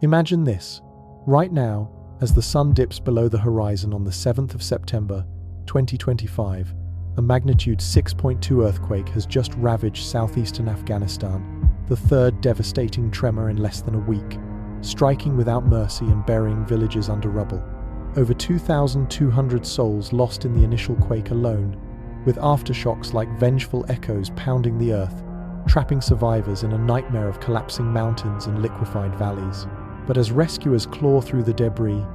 Imagine this. Right now, as the sun dips below the horizon on the 7th of September, 2025, a magnitude 6.2 earthquake has just ravaged southeastern Afghanistan, the third devastating tremor in less than a week, striking without mercy and burying villages under rubble. Over 2,200 souls lost in the initial quake alone, with aftershocks like vengeful echoes pounding the earth, trapping survivors in a nightmare of collapsing mountains and liquefied valleys. But as rescuers claw through the debris,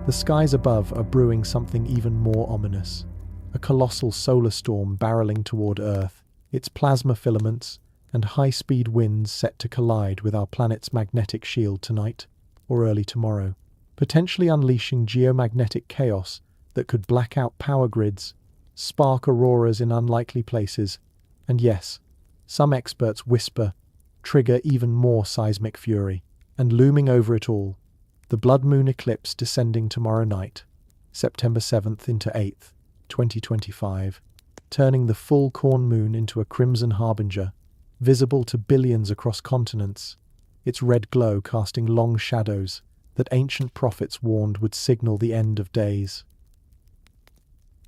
the skies above are brewing something even more ominous. A colossal solar storm barreling toward Earth, its plasma filaments and high-speed winds set to collide with our planet's magnetic shield tonight or early tomorrow, potentially unleashing geomagnetic chaos that could black out power grids, spark auroras in unlikely places, and yes, some experts whisper, trigger even more seismic fury. And looming over it all, the blood moon eclipse descending tomorrow night, September 7th into 8th, 2025, turning the full corn moon into a crimson harbinger, visible to billions across continents, its red glow casting long shadows that ancient prophets warned would signal the end of days.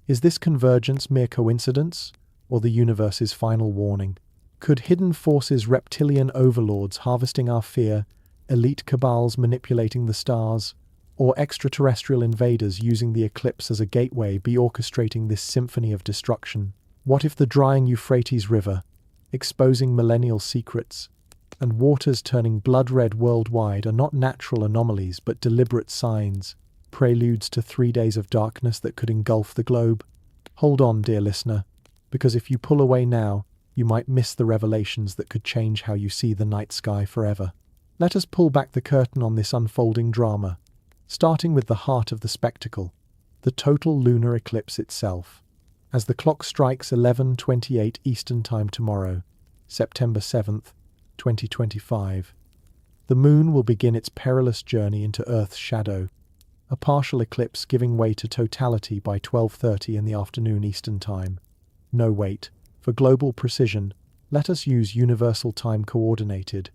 Is this convergence mere coincidence, or the universe's final warning? Could hidden forces, reptilian overlords harvesting our fear, elite cabals manipulating the stars, or extraterrestrial invaders using the eclipse as a gateway be orchestrating this symphony of destruction? What if the drying Euphrates River, exposing millennial secrets, and waters turning blood-red worldwide are not natural anomalies but deliberate signs, preludes to 3 days of darkness that could engulf the globe? Hold on, dear listener, because if you pull away now, you might miss the revelations that could change how you see the night sky forever. Let us pull back the curtain on this unfolding drama, starting with the heart of the spectacle, the total lunar eclipse itself. As the clock strikes 11:28 Eastern Time tomorrow, September 7th, 2025, the moon will begin its perilous journey into Earth's shadow, a partial eclipse giving way to totality by 12:30 in the afternoon Eastern Time. No, wait. For global precision, let us use universal time coordinated.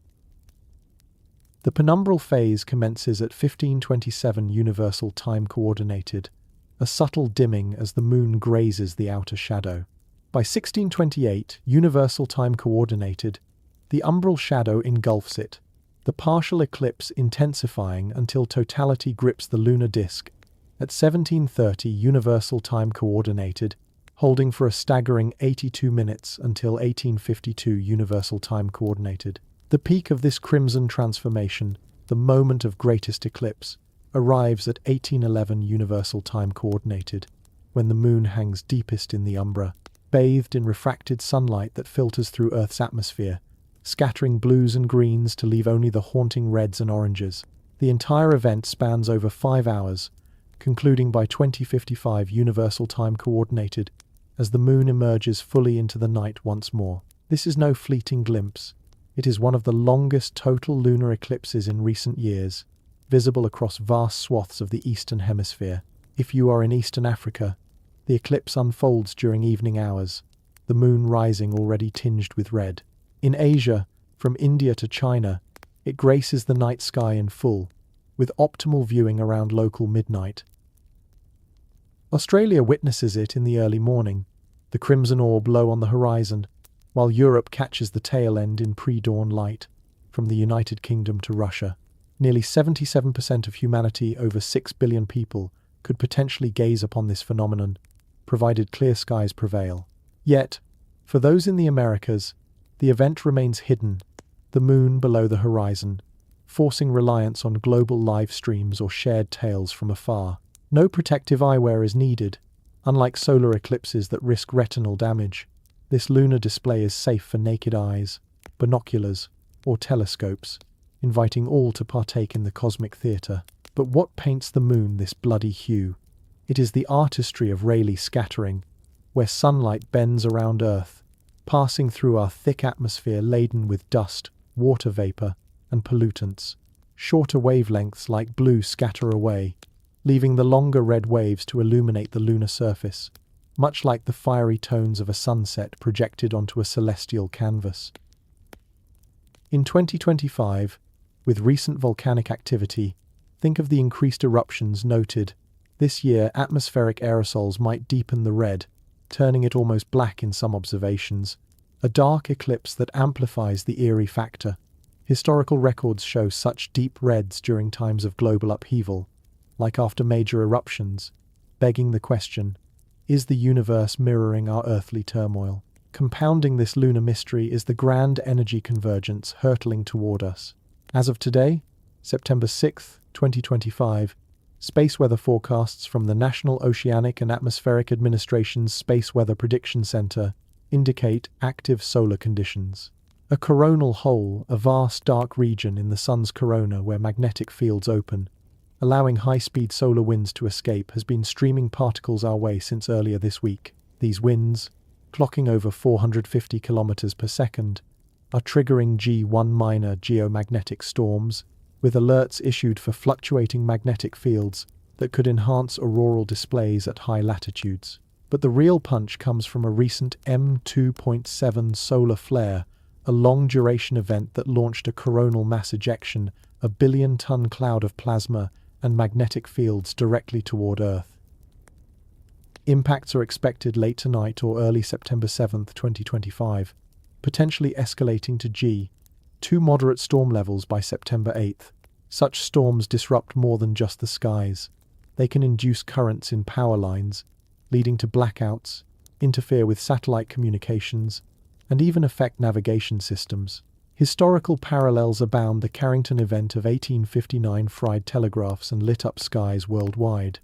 The penumbral phase commences at 15:27 Universal Time Coordinated, a subtle dimming as the moon grazes the outer shadow. By 16:28 Universal Time Coordinated, the umbral shadow engulfs it, the partial eclipse intensifying until totality grips the lunar disk at 17:30 Universal Time Coordinated, holding for a staggering 82 minutes until 18:52 Universal Time Coordinated. The peak of this crimson transformation, the moment of greatest eclipse, arrives at 18:11 Universal Time Coordinated, when the moon hangs deepest in the umbra, bathed in refracted sunlight that filters through Earth's atmosphere, scattering blues and greens to leave only the haunting reds and oranges. The entire event spans over 5 hours, concluding by 20:55 Universal Time Coordinated, as the moon emerges fully into the night once more. This is no fleeting glimpse. It is one of the longest total lunar eclipses in recent years, visible across vast swaths of the Eastern Hemisphere. If you are in Eastern Africa, the eclipse unfolds during evening hours, the moon rising already tinged with red. In Asia, from India to China, it graces the night sky in full, with optimal viewing around local midnight. Australia witnesses it in the early morning, the crimson orb low on the horizon, while Europe catches the tail end in pre-dawn light. From the United Kingdom to Russia, nearly 77% of humanity, over 6 billion people, could potentially gaze upon this phenomenon, provided clear skies prevail. Yet, for those in the Americas, the event remains hidden, the moon below the horizon, forcing reliance on global live streams or shared tales from afar. No protective eyewear is needed, unlike solar eclipses that risk retinal damage. This lunar display is safe for naked eyes, binoculars, or telescopes, inviting all to partake in the cosmic theatre. But what paints the moon this bloody hue? It is the artistry of Rayleigh scattering, where sunlight bends around Earth, passing through our thick atmosphere laden with dust, water vapor, and pollutants. Shorter wavelengths like blue scatter away, leaving the longer red waves to illuminate the lunar surface, much like the fiery tones of a sunset projected onto a celestial canvas. In 2025, With recent volcanic activity, think of the increased eruptions noted. This year, atmospheric aerosols might deepen the red, turning it almost black in some observations, a dark eclipse that amplifies the eerie factor. Historical records show such deep reds during times of global upheaval, like after major eruptions, begging the question, is the universe mirroring our earthly turmoil? Compounding this lunar mystery is the grand energy convergence hurtling toward us. As of today, September 6, 2025, space weather forecasts from the National Oceanic and Atmospheric Administration's Space Weather Prediction Center indicate active solar conditions. A coronal hole, a vast dark region in the sun's corona where magnetic fields open, allowing high-speed solar winds to escape, has been streaming particles our way since earlier this week. These winds, clocking over 450 kilometers per second, are triggering G1 minor geomagnetic storms, with alerts issued for fluctuating magnetic fields that could enhance auroral displays at high latitudes. But the real punch comes from a recent M2.7 solar flare, a long-duration event that launched a coronal mass ejection, a billion-ton cloud of plasma and magnetic fields directly toward Earth. Impacts are expected late tonight or early September 7, 2025, potentially escalating to G2 moderate storm levels by September 8. Such storms disrupt more than just the skies. They can induce currents in power lines, leading to blackouts, interfere with satellite communications, and even affect navigation systems. Historical parallels abound. The Carrington event of 1859 fried telegraphs and lit up skies worldwide.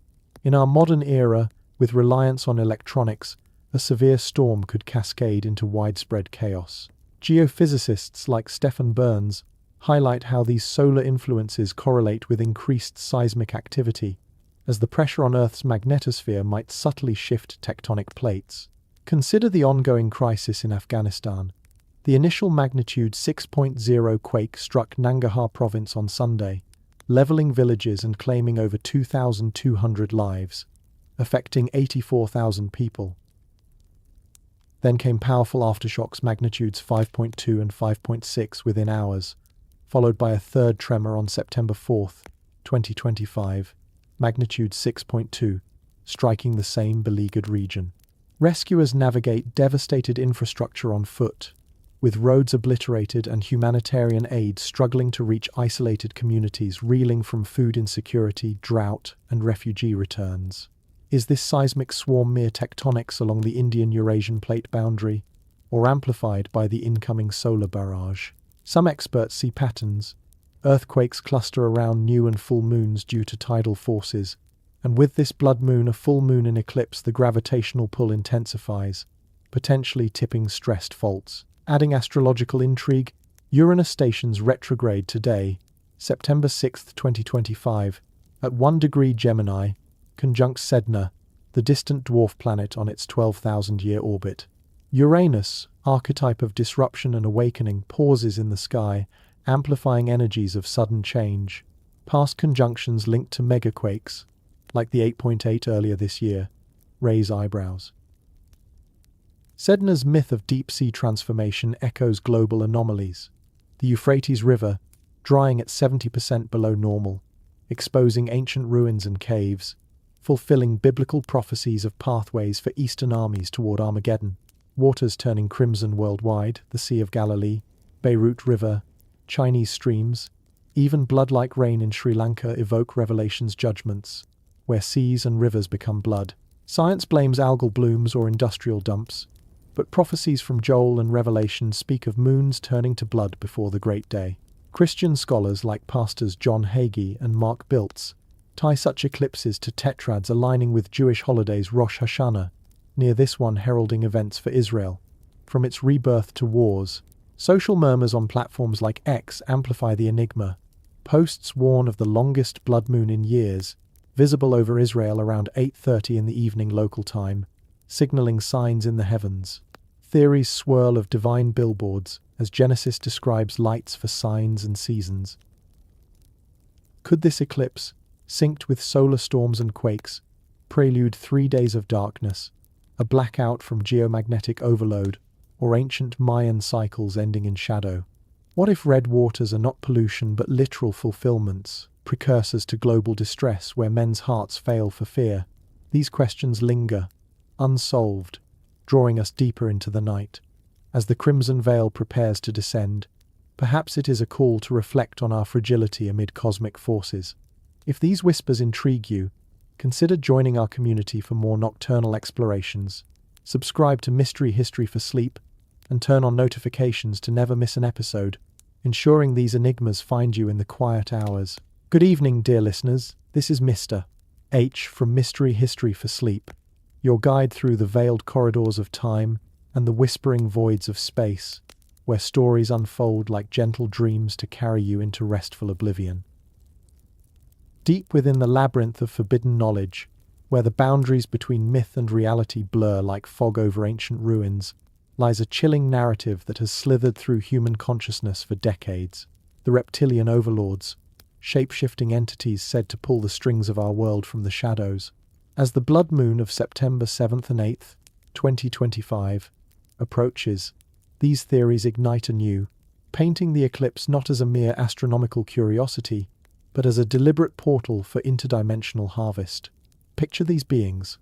In our modern era, with reliance on electronics, a severe storm could cascade into widespread chaos. Geophysicists like Stephen Burns highlight how these solar influences correlate with increased seismic activity, as the pressure on Earth's magnetosphere might subtly shift tectonic plates. Consider the ongoing crisis in Afghanistan. The initial magnitude 6.0 quake struck Nangarhar province on Sunday, leveling villages and claiming over 2,200 lives, affecting 84,000 people. Then came powerful aftershocks magnitudes 5.2 and 5.6 within hours, followed by a third tremor on September 4, 2025, magnitude 6.2, striking the same beleaguered region. Rescuers navigate devastated infrastructure on foot, with roads obliterated and humanitarian aid struggling to reach isolated communities reeling from food insecurity, drought, and refugee returns. Is this seismic swarm mere tectonics along the Indian-Eurasian plate boundary, or amplified by the incoming solar barrage? Some experts see patterns. Earthquakes cluster around new and full moons due to tidal forces, and with this blood moon, a full moon in eclipse, the gravitational pull intensifies, potentially tipping stressed faults. Adding astrological intrigue, Uranus stations retrograde today, September 6, 2025, at 1 degree Gemini, conjunct Sedna, the distant dwarf planet on its 12,000-year orbit. Uranus, archetype of disruption and awakening, pauses in the sky, amplifying energies of sudden change. Past conjunctions linked to megaquakes, like the 8.8 earlier this year, raise eyebrows. Sedna's myth of deep-sea transformation echoes global anomalies. The Euphrates River, drying at 70% below normal, exposing ancient ruins and caves, fulfilling biblical prophecies of pathways for Eastern armies toward Armageddon. Waters turning crimson worldwide, the Sea of Galilee, Beirut River, Chinese streams, even blood-like rain in Sri Lanka evoke Revelation's judgments, where seas and rivers become blood. Science blames algal blooms or industrial dumps, but prophecies from Joel and Revelation speak of moons turning to blood before the great day. Christian scholars like pastors John Hagee and Mark Biltz tie such eclipses to tetrads aligning with Jewish holidays Rosh Hashanah, near this one heralding events for Israel. From its rebirth to wars, social murmurs on platforms like X amplify the enigma. Posts warn of the longest blood moon in years, visible over Israel around 8:30 in the evening local time, signaling signs in the heavens. Theories swirl of divine billboards as Genesis describes lights for signs and seasons. Could this eclipse, synced with solar storms and quakes, prelude 3 days of darkness, a blackout from geomagnetic overload, or ancient Mayan cycles ending in shadow? What if red waters are not pollution but literal fulfillments, precursors to global distress where men's hearts fail for fear? These questions linger, unsolved, drawing us deeper into the night. As the crimson veil prepares to descend, perhaps it is a call to reflect on our fragility amid cosmic forces. If these whispers intrigue you, consider joining our community for more nocturnal explorations. Subscribe to Mystery History for Sleep and turn on notifications to never miss an episode, ensuring these enigmas find you in the quiet hours. Good evening, dear listeners. This is Mr. H from Mystery History for Sleep, your guide through the veiled corridors of time and the whispering voids of space, where stories unfold like gentle dreams to carry you into restful oblivion. Deep within the labyrinth of forbidden knowledge, where the boundaries between myth and reality blur like fog over ancient ruins, lies a chilling narrative that has slithered through human consciousness for decades. The reptilian overlords, shape-shifting entities said to pull the strings of our world from the shadows. As the blood moon of September 7th and 8th, 2025, approaches, these theories ignite anew, painting the eclipse not as a mere astronomical curiosity, but as a deliberate portal for interdimensional harvest. Picture these beings,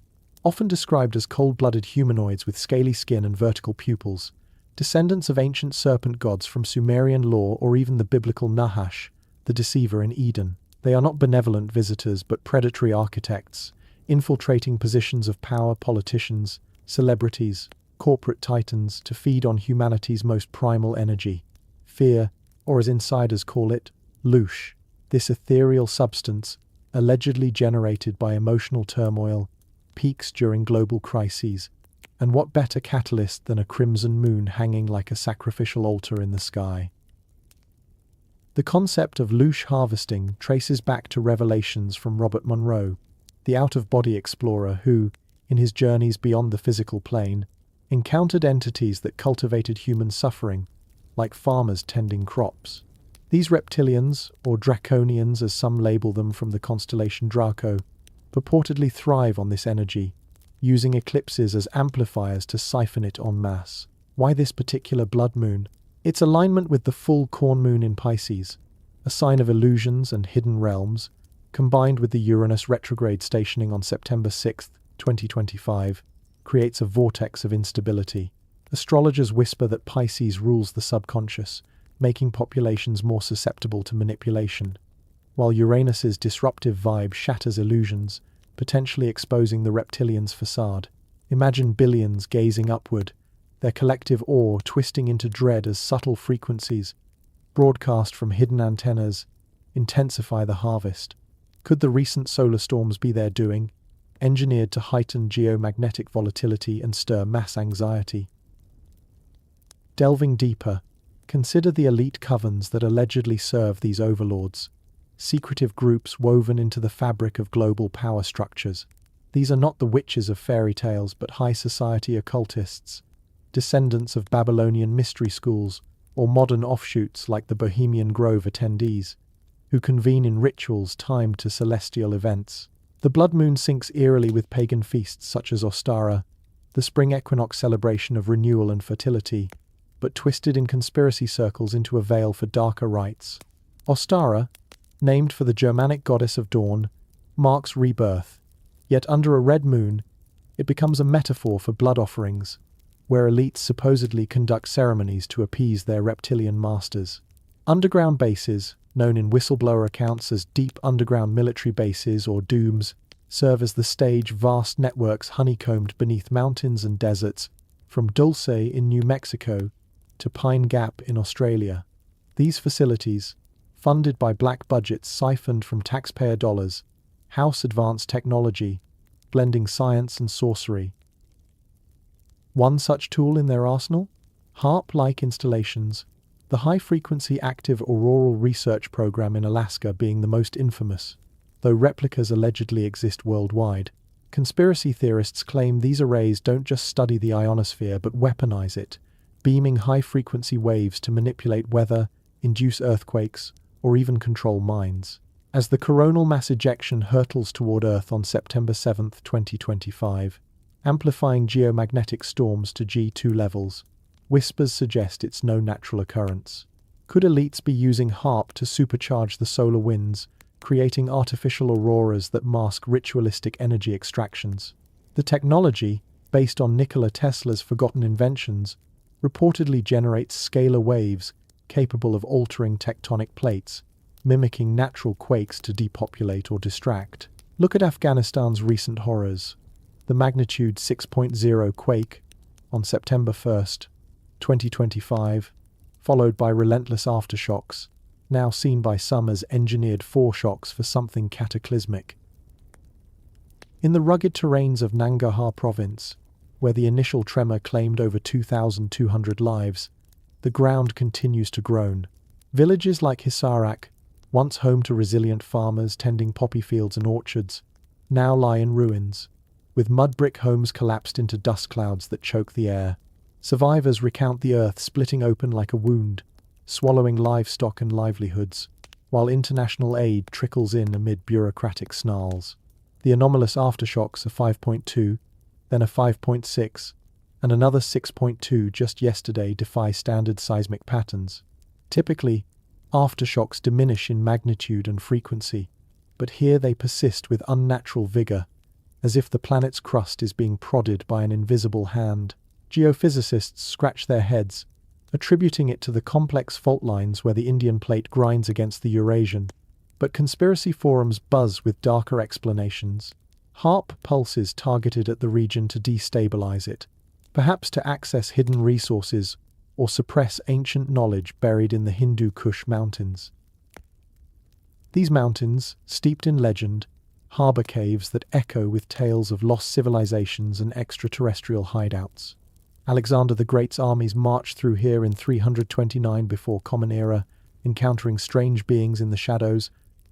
often described as cold-blooded humanoids with scaly skin and vertical pupils, descendants of ancient serpent gods from Sumerian lore or even the biblical Nahash, the deceiver in Eden. They are not benevolent visitors but predatory architects, infiltrating positions of power, politicians, celebrities, corporate titans to feed on humanity's most primal energy, fear, or as insiders call it, loosh. This ethereal substance, allegedly generated by emotional turmoil, peaks during global crises, and what better catalyst than a crimson moon hanging like a sacrificial altar in the sky? The concept of loosh harvesting traces back to revelations from Robert Monroe, the out-of-body explorer who, in his journeys beyond the physical plane, encountered entities that cultivated human suffering, like farmers tending crops. These reptilians, or draconians as some label them from the constellation Draco, purportedly thrive on this energy, using eclipses as amplifiers to siphon it en masse. Why this particular blood moon? Its alignment with the full corn moon in Pisces, a sign of illusions and hidden realms, combined with the Uranus retrograde stationing on September 6th, 2025, creates a vortex of instability. Astrologers whisper that Pisces rules the subconscious, making populations more susceptible to manipulation, while Uranus's disruptive vibe shatters illusions, potentially exposing the reptilians' facade. Imagine billions gazing upward, their collective awe twisting into dread as subtle frequencies, broadcast from hidden antennas, intensify the harvest. Could the recent solar storms be their doing, engineered to heighten geomagnetic volatility and stir mass anxiety? Delving deeper, consider the elite covens that allegedly serve these overlords, secretive groups woven into the fabric of global power structures. These are not the witches of fairy tales but high society occultists, descendants of Babylonian mystery schools or modern offshoots like the Bohemian Grove attendees, who convene in rituals timed to celestial events. The blood moon syncs eerily with pagan feasts such as Ostara, the spring equinox celebration of renewal and fertility, but twisted in conspiracy circles into a veil for darker rites. Ostara, named for the Germanic goddess of dawn, marks rebirth, yet under a red moon, it becomes a metaphor for blood offerings, where elites supposedly conduct ceremonies to appease their reptilian masters. Underground bases, known in whistleblower accounts as deep underground military bases or dooms, serve as the stage vast networks honeycombed beneath mountains and deserts, from Dulce in New Mexico to Pine Gap in Australia. These facilities, funded by black budgets siphoned from taxpayer dollars, house advanced technology, blending science and sorcery. One such tool in their arsenal? HARP-like installations, the high-frequency active auroral research program in Alaska being the most infamous, though replicas allegedly exist worldwide. Conspiracy theorists claim these arrays don't just study the ionosphere but weaponize it, beaming high-frequency waves to manipulate weather, induce earthquakes, or even control minds. As the coronal mass ejection hurtles toward Earth on September 7, 2025, amplifying geomagnetic storms to G2 levels, whispers suggest it's no natural occurrence. Could elites be using HARP to supercharge the solar winds, creating artificial auroras that mask ritualistic energy extractions? The technology, based on Nikola Tesla's forgotten inventions, reportedly generates scalar waves capable of altering tectonic plates, mimicking natural quakes to depopulate or distract. Look at Afghanistan's recent horrors. The magnitude 6.0 quake on September 1st, 2025, followed by relentless aftershocks, now seen by some as engineered foreshocks for something cataclysmic. In the rugged terrains of Nangarhar province, where the initial tremor claimed over 2,200 lives, the ground continues to groan. Villages like Hisarak, once home to resilient farmers tending poppy fields and orchards, now lie in ruins, with mud brick homes collapsed into dust clouds that choke the air. Survivors recount the earth splitting open like a wound, swallowing livestock and livelihoods, while international aid trickles in amid bureaucratic snarls. The anomalous aftershocks are 5.2, then a 5.6, and another 6.2 just yesterday defy standard seismic patterns. Typically, aftershocks diminish in magnitude and frequency, but here they persist with unnatural vigor, as if the planet's crust is being prodded by an invisible hand. Geophysicists scratch their heads, attributing it to the complex fault lines where the Indian plate grinds against the Eurasian, but conspiracy forums buzz with darker explanations. HARP pulses targeted at the region to destabilize it, perhaps to access hidden resources or suppress ancient knowledge buried in the Hindu Kush mountains. These mountains, steeped in legend, harbor caves that echo with tales of lost civilizations and extraterrestrial hideouts. Alexander the Great's armies marched through here in 329 before Common Era, encountering strange beings in the shadows,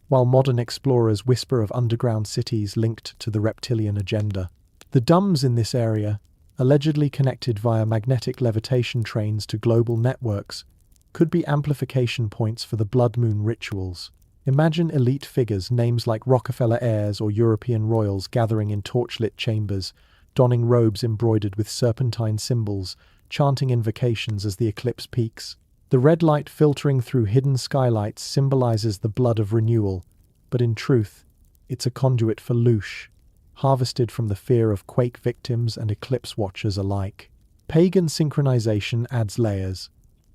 while modern explorers whisper of underground cities linked to the reptilian agenda. The Dums in this area, allegedly connected via magnetic levitation trains to global networks, could be amplification points for the blood moon rituals. Imagine elite figures, names like Rockefeller heirs or European royals, gathering in torchlit chambers, donning robes embroidered with serpentine symbols, chanting invocations as the eclipse peaks. The red light filtering through hidden skylights symbolizes the blood of renewal, but in truth, it's a conduit for loosh, harvested from the fear of quake victims and eclipse watchers alike. Pagan synchronization adds layers.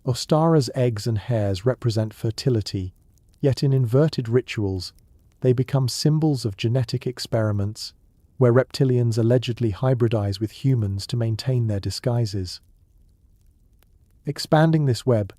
Ostara's eggs and hairs represent fertility, yet in inverted rituals, they become symbols of genetic experiments, where reptilians allegedly hybridize with humans to maintain their disguises. Expanding this web,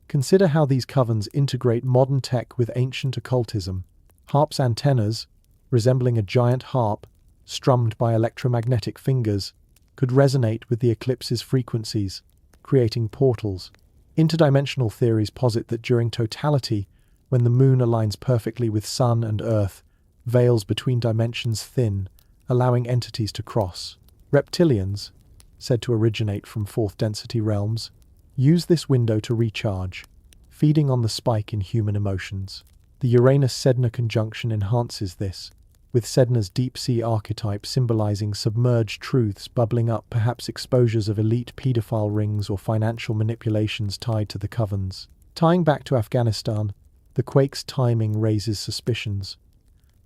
consider how these covens integrate modern tech with ancient occultism. HARP's antennas, resembling a giant harp, strummed by electromagnetic fingers, could resonate with the eclipse's frequencies, creating portals. Interdimensional theories posit that during totality, when the moon aligns perfectly with sun and earth, veils between dimensions thin, allowing entities to cross. Reptilians, said to originate from fourth density realms, use this window to recharge, feeding on the spike in human emotions. The Uranus-Sedna conjunction enhances this, with Sedna's deep-sea archetype symbolizing submerged truths bubbling up, perhaps exposures of elite pedophile rings or financial manipulations tied to the covens. Tying back to Afghanistan, the quake's timing raises suspicions.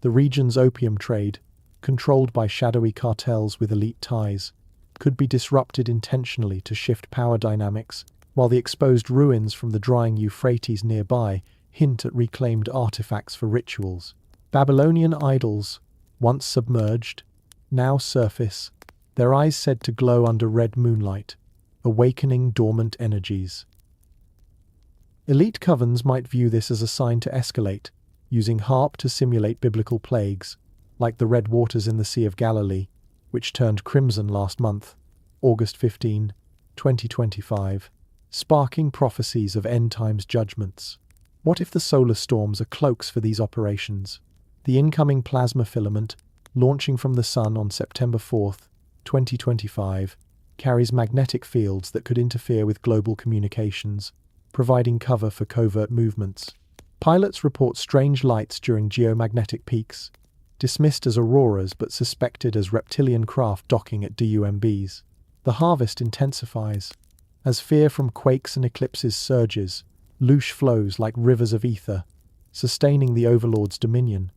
The region's opium trade, controlled by shadowy cartels with elite ties, could be disrupted intentionally to shift power dynamics, while the exposed ruins from the drying Euphrates nearby hint at reclaimed artifacts for rituals. Babylonian idols, once submerged, now surface, their eyes said to glow under red moonlight, awakening dormant energies. Elite covens might view this as a sign to escalate, using HARP to simulate biblical plagues, like the red waters in the Sea of Galilee, which turned crimson last month, August 15, 2025, sparking prophecies of end-times judgments. What if the solar storms are cloaks for these operations? The incoming plasma filament, launching from the Sun on September 4, 2025, carries magnetic fields that could interfere with global communications, providing cover for covert movements. Pilots report strange lights during geomagnetic peaks, dismissed as auroras but suspected as reptilian craft docking at DUMBs. The harvest intensifies. As fear from quakes and eclipses surges, louche flows like rivers of ether, sustaining the overlord's dominion.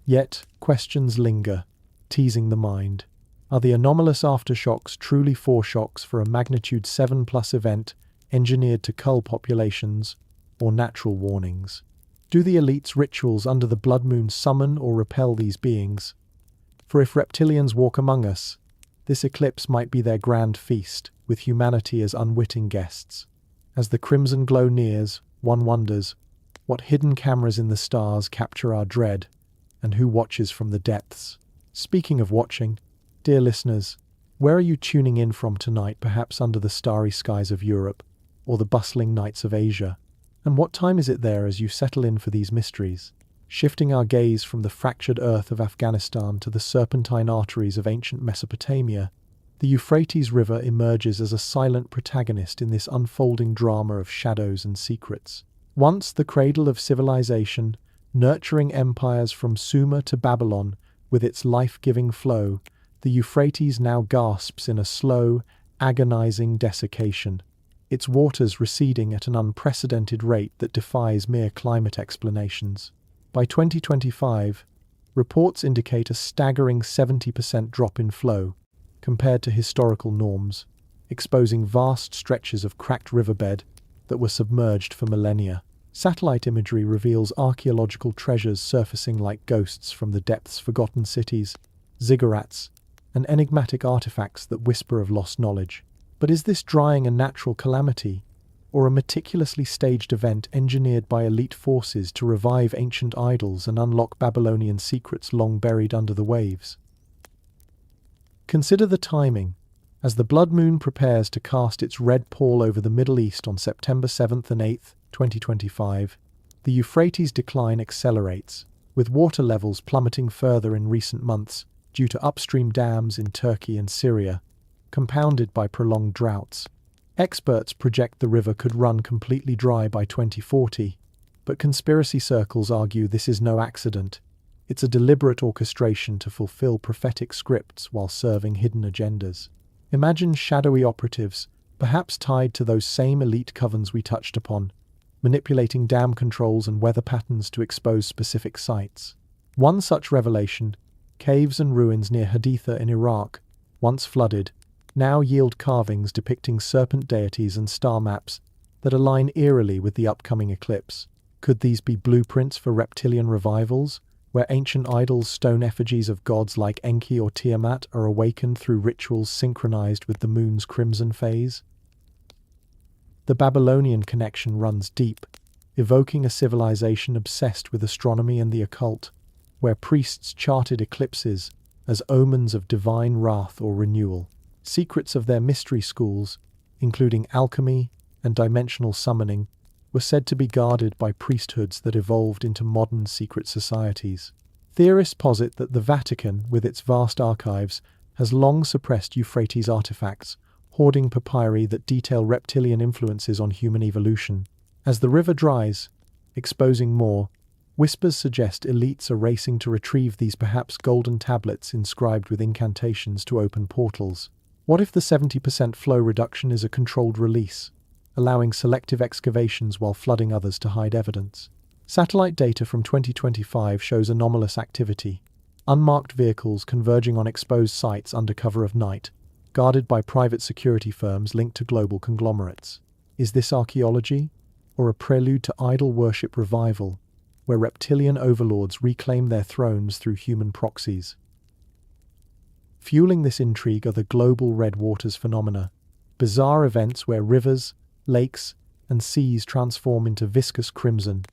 Yet, questions linger, teasing the mind. Are the anomalous aftershocks truly foreshocks for a magnitude 7+ event engineered to cull populations, or natural warnings? Do the elite's rituals under the blood moon summon or repel these beings? For if reptilians walk among us, this eclipse might be their grand feast, with humanity as unwitting guests. As the crimson glow nears, one wonders, what hidden cameras in the stars capture our dread, and who watches from the depths? Speaking of watching, dear listeners, where are you tuning in from tonight, perhaps under the starry skies of Europe, or the bustling nights of Asia? And what time is it there as you settle in for these mysteries? Shifting our gaze from the fractured earth of Afghanistan to the serpentine arteries of ancient Mesopotamia, the Euphrates River emerges as a silent protagonist in this unfolding drama of shadows and secrets. Once the cradle of civilization, nurturing empires from Sumer to Babylon with its life-giving flow, the Euphrates now gasps in a slow, agonizing desiccation, its waters receding at an unprecedented rate that defies mere climate explanations. By 2025, reports indicate a staggering 70% drop in flow compared to historical norms, exposing vast stretches of cracked riverbed that were submerged for millennia. Satellite imagery reveals archaeological treasures surfacing like ghosts from the depths, forgotten cities, ziggurats, and enigmatic artifacts that whisper of lost knowledge. But is this drying a natural calamity, or a meticulously staged event engineered by elite forces to revive ancient idols and unlock Babylonian secrets long buried under the waves? Consider the timing. As the blood moon prepares to cast its red pall over the Middle East on September 7th and 8th, 2025, the Euphrates' decline accelerates, with water levels plummeting further in recent months due to upstream dams in Turkey and Syria, compounded by prolonged droughts. Experts project the river could run completely dry by 2040, but conspiracy circles argue this is no accident. It's a deliberate orchestration to fulfill prophetic scripts while serving hidden agendas. Imagine shadowy operatives, perhaps tied to those same elite covens we touched upon, manipulating dam controls and weather patterns to expose specific sites. One such revelation, caves and ruins near Haditha in Iraq, once flooded, now yield carvings depicting serpent deities and star maps that align eerily with the upcoming eclipse. Could these be blueprints for reptilian revivals, where ancient idols, stone effigies of gods like Enki or Tiamat, are awakened through rituals synchronized with the moon's crimson phase? The Babylonian connection runs deep, evoking a civilization obsessed with astronomy and the occult, where priests charted eclipses as omens of divine wrath or renewal. Secrets of their mystery schools, including alchemy and dimensional summoning, were said to be guarded by priesthoods that evolved into modern secret societies. Theorists posit that the Vatican, with its vast archives, has long suppressed Euphrates artifacts, hoarding papyri that detail reptilian influences on human evolution. As the river dries, exposing more, whispers suggest elites are racing to retrieve these perhaps golden tablets inscribed with incantations to open portals. What if the 70% flow reduction is a controlled release, allowing selective excavations while flooding others to hide evidence? Satellite data from 2025 shows anomalous activity, unmarked vehicles converging on exposed sites under cover of night, guarded by private security firms linked to global conglomerates. Is this archaeology, or a prelude to idol worship revival, where reptilian overlords reclaim their thrones through human proxies? Fueling this intrigue are the global red waters phenomena, bizarre events where rivers, lakes, and seas transform into viscous crimson,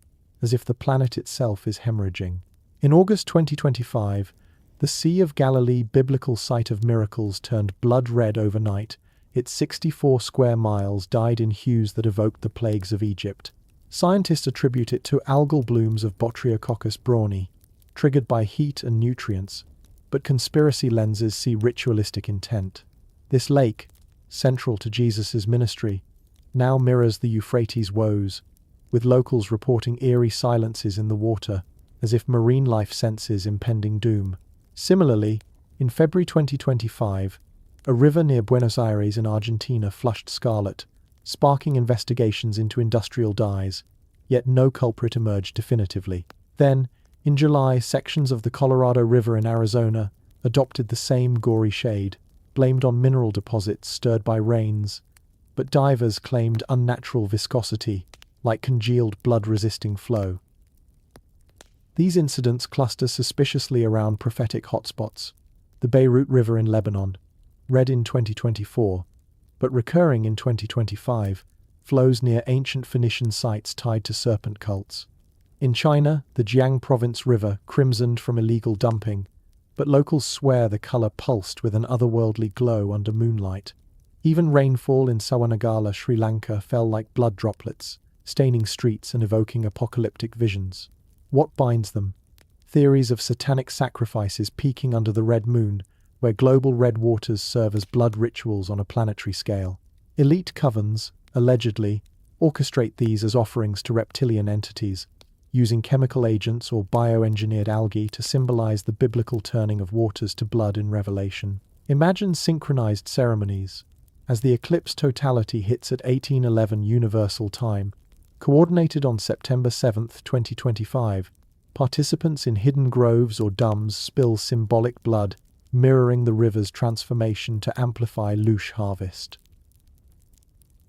as if the planet itself is hemorrhaging. In August 2025, the Sea of Galilee biblical site of miracles turned blood red overnight. Its 64 square miles dyed in hues that evoked the plagues of Egypt. Scientists attribute it to algal blooms of Botryococcus browni, triggered by heat and nutrients, but conspiracy lenses see ritualistic intent. This lake, central to Jesus' ministry, now mirrors the Euphrates' woes, with locals reporting eerie silences in the water, as if marine life senses impending doom. Similarly, in February 2025, a river near Buenos Aires in Argentina flushed scarlet, sparking investigations into industrial dyes, yet no culprit emerged definitively. Then, in July, sections of the Colorado River in Arizona adopted the same gory shade, blamed on mineral deposits stirred by rains, but divers claimed unnatural viscosity, like congealed blood-resisting flow. These incidents cluster suspiciously around prophetic hotspots: the Beirut River in Lebanon, red in 2024, but recurring in 2025, flows near ancient Phoenician sites tied to serpent cults. In China, the Jiang Province River crimsoned from illegal dumping, but locals swear the color pulsed with an otherworldly glow under moonlight. Even rainfall in Sawanagala, Sri Lanka, fell like blood droplets, staining streets and evoking apocalyptic visions. What binds them? Theories of satanic sacrifices peaking under the red moon, where global red waters serve as blood rituals on a planetary scale. Elite covens, allegedly, orchestrate these as offerings to reptilian entities, using chemical agents or bioengineered algae to symbolize the biblical turning of waters to blood in Revelation. Imagine synchronized ceremonies. As the eclipse totality hits at 1811 Universal Time, coordinated on September 7, 2025, participants in hidden groves or dams spill symbolic blood, mirroring the river's transformation to amplify louche harvest.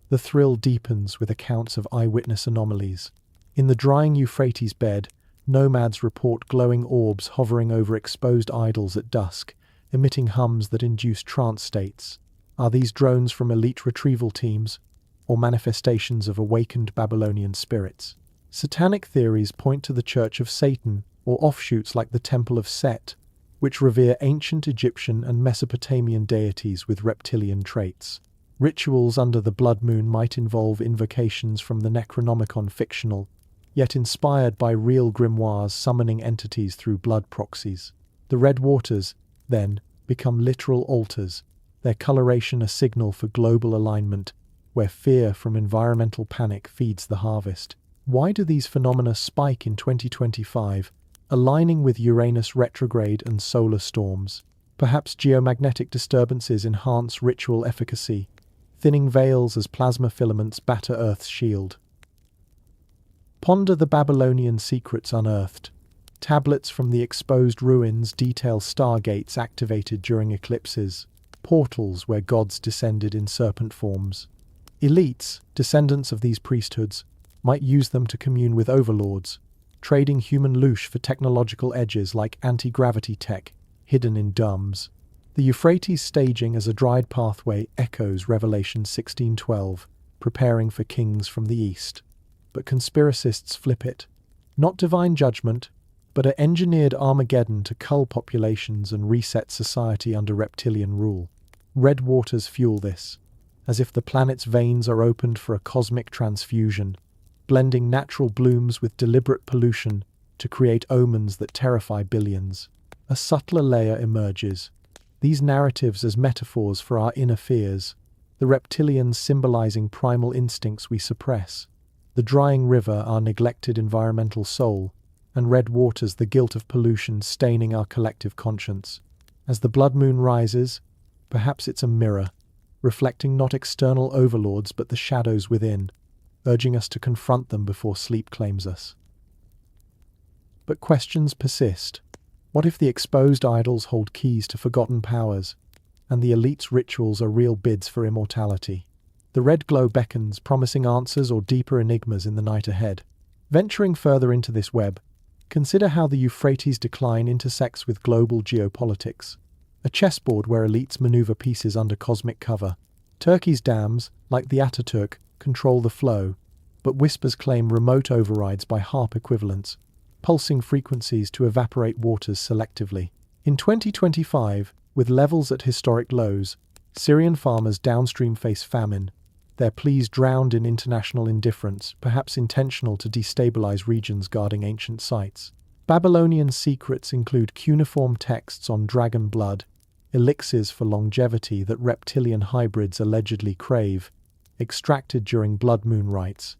The thrill deepens with accounts of eyewitness anomalies. In the drying Euphrates bed, nomads report glowing orbs hovering over exposed idols at dusk, emitting hums that induce trance states. Are these drones from elite retrieval teams, or manifestations of awakened Babylonian spirits? Satanic theories point to the Church of Satan, or offshoots like the Temple of Set, which revere ancient Egyptian and Mesopotamian deities with reptilian traits. Rituals under the blood moon might involve invocations from the Necronomicon fictional, yet inspired by real grimoires summoning entities through blood proxies. The red waters, then, become literal altars, their coloration a signal for global alignment, where fear from environmental panic feeds the harvest. Why do these phenomena spike in 2025, aligning with Uranus retrograde and solar storms? Perhaps geomagnetic disturbances enhance ritual efficacy, thinning veils as plasma filaments batter Earth's shield. Ponder the Babylonian secrets unearthed. Tablets from the exposed ruins detail stargates activated during eclipses, portals where gods descended in serpent forms. Elites, descendants of these priesthoods, might use them to commune with overlords, trading human louche for technological edges like anti-gravity tech hidden in domes. The Euphrates staging as a dried pathway echoes Revelation 16:12, preparing for kings from the east. But conspiracists flip it. Not divine judgment, but an engineered Armageddon to cull populations and reset society under reptilian rule. Red waters fuel this, as if the planet's veins are opened for a cosmic transfusion, blending natural blooms with deliberate pollution to create omens that terrify billions. A subtler layer emerges, these narratives as metaphors for our inner fears, the reptilians symbolizing primal instincts we suppress, the drying river our neglected environmental soul, and red waters the guilt of pollution staining our collective conscience. As the blood moon rises, perhaps it's a mirror, reflecting not external overlords but the shadows within, urging us to confront them before sleep claims us. But questions persist. What if the exposed idols hold keys to forgotten powers, and the elite's rituals are real bids for immortality? The red glow beckons, promising answers or deeper enigmas in the night ahead. Venturing further into this web, consider how the Euphrates decline intersects with global geopolitics, a chessboard where elites maneuver pieces under cosmic cover. Turkey's dams, like the Ataturk, control the flow, but whispers claim remote overrides by HARP equivalents, pulsing frequencies to evaporate waters selectively. In 2025, with levels at historic lows, Syrian farmers downstream face famine, their pleas drowned in international indifference, perhaps intentional to destabilize regions guarding ancient sites. Babylonian secrets include cuneiform texts on dragon blood, elixirs for longevity that reptilian hybrids allegedly crave, extracted during blood moon rites.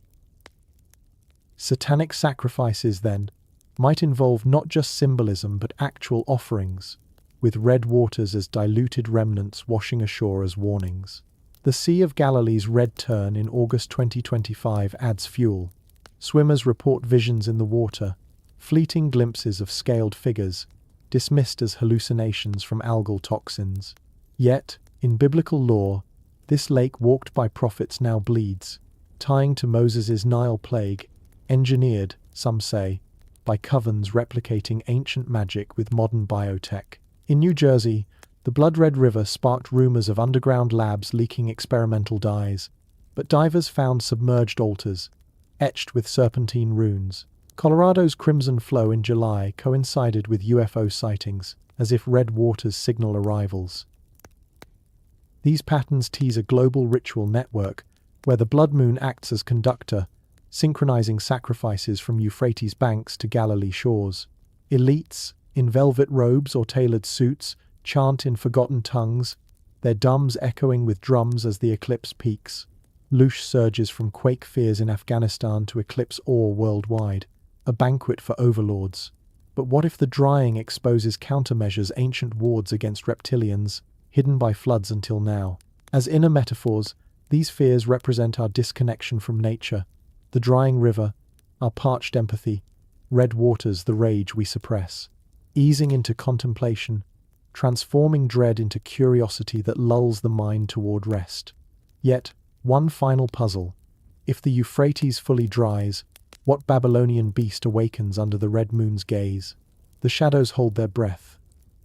Satanic sacrifices, then, might involve not just symbolism but actual offerings, with red waters as diluted remnants washing ashore as warnings. The Sea of Galilee's red turn in August 2025 adds fuel. Swimmers report visions in the water, fleeting glimpses of scaled figures, dismissed as hallucinations from algal toxins. Yet, in biblical lore, this lake walked by prophets now bleeds, tying to Moses' Nile plague, engineered, some say, by covens replicating ancient magic with modern biotech. In New Jersey, the blood-red river sparked rumors of underground labs leaking experimental dyes, but divers found submerged altars, etched with serpentine runes. Colorado's crimson flow in July coincided with UFO sightings, as if red waters signal arrivals. These patterns tease a global ritual network, where the blood moon acts as conductor, synchronizing sacrifices from Euphrates banks to Galilee shores. Elites, in velvet robes or tailored suits, chant in forgotten tongues, their drums echoing with drums as the eclipse peaks. Loosh surges from quake fears in Afghanistan to eclipse awe worldwide, a banquet for overlords. But what if the drying exposes countermeasures, ancient wards against reptilians, hidden by floods until now? As inner metaphors, these fears represent our disconnection from nature, the drying river, our parched empathy, red waters, the rage we suppress. Easing into contemplation, transforming dread into curiosity that lulls the mind toward rest. Yet, one final puzzle. If the Euphrates fully dries, what Babylonian beast awakens under the red moon's gaze? The shadows hold their breath,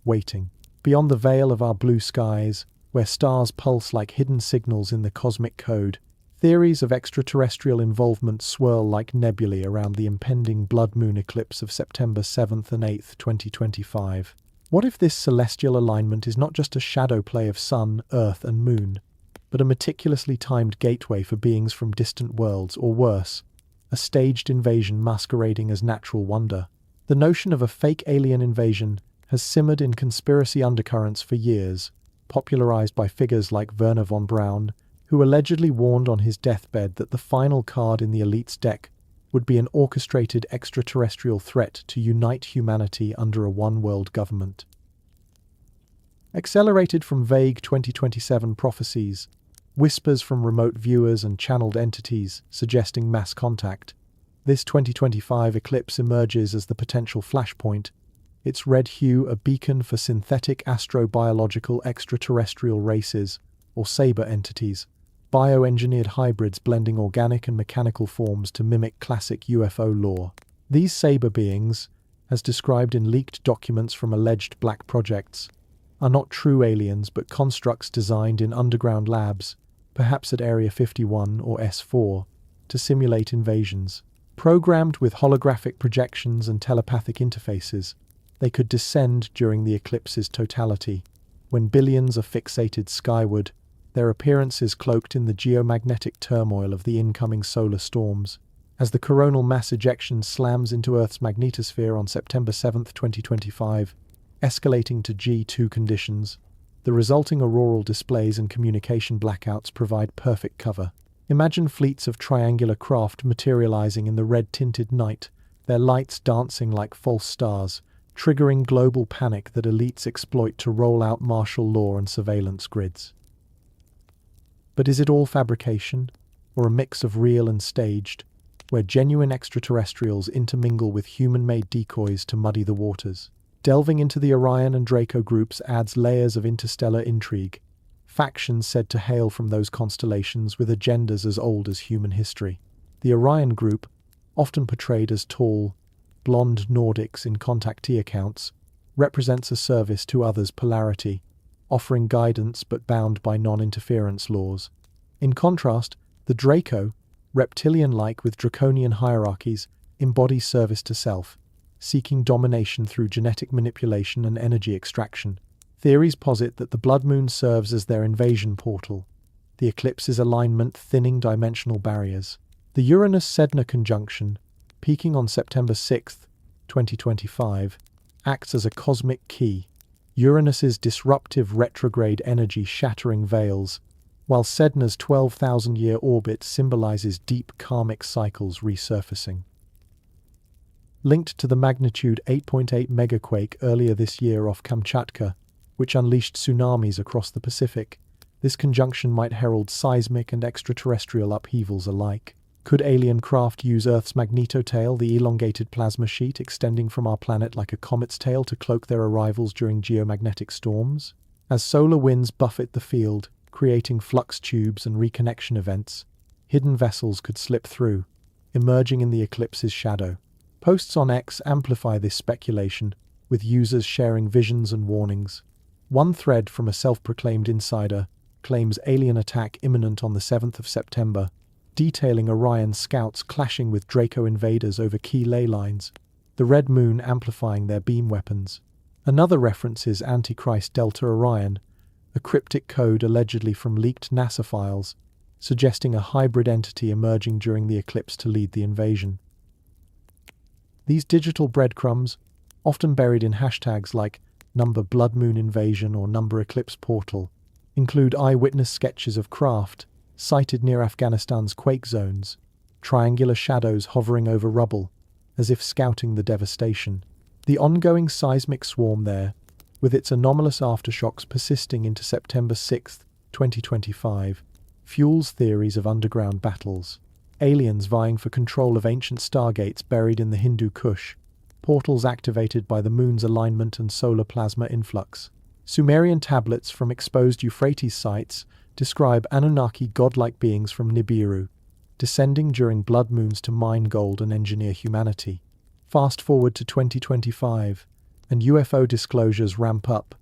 waiting. Beyond the veil of our blue skies, where stars pulse like hidden signals in the cosmic code, theories of extraterrestrial involvement swirl like nebulae around the impending blood moon eclipse of September 7th and 8th, 2025. What if this celestial alignment is not just a shadow play of sun, earth, and moon, but a meticulously timed gateway for beings from distant worlds, or worse, a staged invasion masquerading as natural wonder? The notion of a fake alien invasion has simmered in conspiracy undercurrents for years, popularized by figures like Werner von Braun, who allegedly warned on his deathbed that the final card in the elite's deck would be an orchestrated extraterrestrial threat to unite humanity under a one-world government. Accelerated from vague 2027 prophecies, whispers from remote viewers and channeled entities suggesting mass contact, this 2025 eclipse emerges as the potential flashpoint, its red hue a beacon for synthetic astrobiological extraterrestrial races, or saber entities, bioengineered hybrids blending organic and mechanical forms to mimic classic UFO lore. These saber beings, as described in leaked documents from alleged black projects, are not true aliens but constructs designed in underground labs, perhaps at Area 51 or S4, to simulate invasions. Programmed with holographic projections and telepathic interfaces, they could descend during the eclipse's totality, when billions are fixated skyward, their appearances cloaked in the geomagnetic turmoil of the incoming solar storms. As the coronal mass ejection slams into Earth's magnetosphere on September 7, 2025, escalating to G2 conditions, the resulting auroral displays and communication blackouts provide perfect cover. Imagine fleets of triangular craft materializing in the red-tinted night, their lights dancing like false stars, triggering global panic that elites exploit to roll out martial law and surveillance grids. But is it all fabrication, or a mix of real and staged, where genuine extraterrestrials intermingle with human-made decoys to muddy the waters? Delving into the Orion and Draco groups adds layers of interstellar intrigue, factions said to hail from those constellations with agendas as old as human history. The Orion group, often portrayed as tall, blonde Nordics in contactee accounts, represents a service to others' polarity, offering guidance but bound by non-interference laws. In contrast, the Draco, reptilian-like with draconian hierarchies, embodies service to self, seeking domination through genetic manipulation and energy extraction. Theories posit that the blood moon serves as their invasion portal, the eclipse's alignment thinning dimensional barriers. The Uranus-Sedna conjunction, peaking on September 6, 2025, acts as a cosmic key, Uranus's disruptive retrograde energy shattering veils, while Sedna's 12,000-year orbit symbolizes deep karmic cycles resurfacing. Linked to the magnitude 8.8 megaquake earlier this year off Kamchatka, which unleashed tsunamis across the Pacific, This conjunction might herald seismic and extraterrestrial upheavals alike. Could alien craft use Earth's magnetotail, the elongated plasma sheet extending from our planet like a comet's tail, to cloak their arrivals during geomagnetic storms? As solar winds buffet the field, creating flux tubes and reconnection events, hidden vessels could slip through, emerging in the eclipse's shadow. Posts on X amplify this speculation, with users sharing visions and warnings. One thread from a self-proclaimed insider claims alien attack imminent on the 7th of September, detailing Orion scouts clashing with Draco invaders over key ley lines, the Red Moon amplifying their beam weapons. Another references Antichrist Delta Orion, a cryptic code allegedly from leaked NASA files, suggesting a hybrid entity emerging during the eclipse to lead the invasion. These digital breadcrumbs, often buried in hashtags like number blood moon invasion or number eclipse portal, include eyewitness sketches of craft sighted near Afghanistan's quake zones, triangular shadows hovering over rubble, as if scouting the devastation. The ongoing seismic swarm there, with its anomalous aftershocks persisting into September 6, 2025, fuels theories of underground battles. Aliens vying for control of ancient stargates buried in the Hindu Kush, portals activated by the moon's alignment and solar plasma influx. Sumerian tablets from exposed Euphrates sites describe Anunnaki godlike beings from Nibiru, descending during blood moons to mine gold and engineer humanity. Fast forward to 2025, and UFO disclosures ramp up,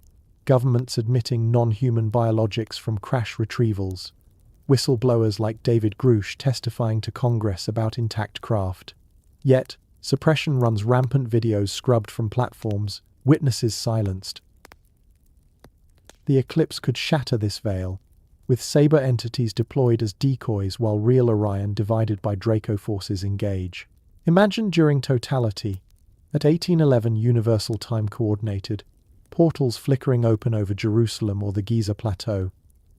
governments admitting non-human biologics from crash retrievals, whistleblowers like David Grush testifying to Congress about intact craft. Yet, suppression runs rampant, videos scrubbed from platforms, witnesses silenced. The eclipse could shatter this veil, with Saber entities deployed as decoys while real Orion divided by Draco forces engage. Imagine during totality, at 1811 Universal Time Coordinated, portals flickering open over Jerusalem or the Giza Plateau,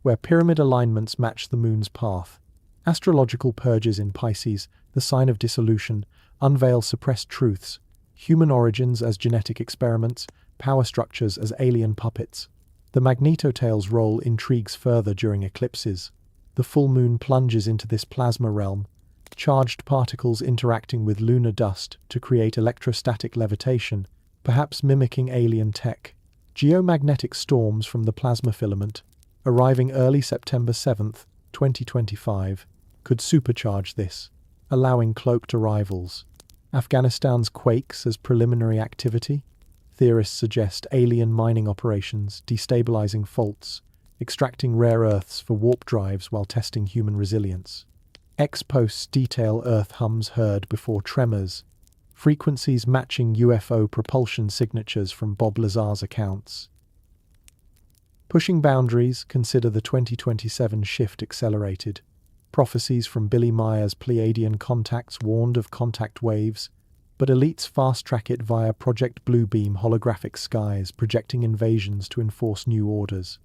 where pyramid alignments match the moon's path. Astrological purges in Pisces, the sign of dissolution, unveil suppressed truths, human origins as genetic experiments, power structures as alien puppets. The magnetotail's role intrigues further during eclipses. The full moon plunges into this plasma realm, charged particles interacting with lunar dust to create electrostatic levitation, perhaps mimicking alien tech. Geomagnetic storms from the plasma filament, arriving early September 7, 2025, could supercharge this, allowing cloaked arrivals. Afghanistan's quakes as preliminary activity? Theorists suggest alien mining operations, destabilizing faults, extracting rare earths for warp drives while testing human resilience. X-posts detail Earth hums heard before tremors, frequencies matching UFO propulsion signatures from Bob Lazar's accounts. Pushing boundaries, consider the 2027 shift accelerated. Prophecies from Billy Meyer's Pleiadian contacts warned of contact waves, but elites fast-track it via Project Bluebeam holographic skies, projecting invasions to enforce new orders.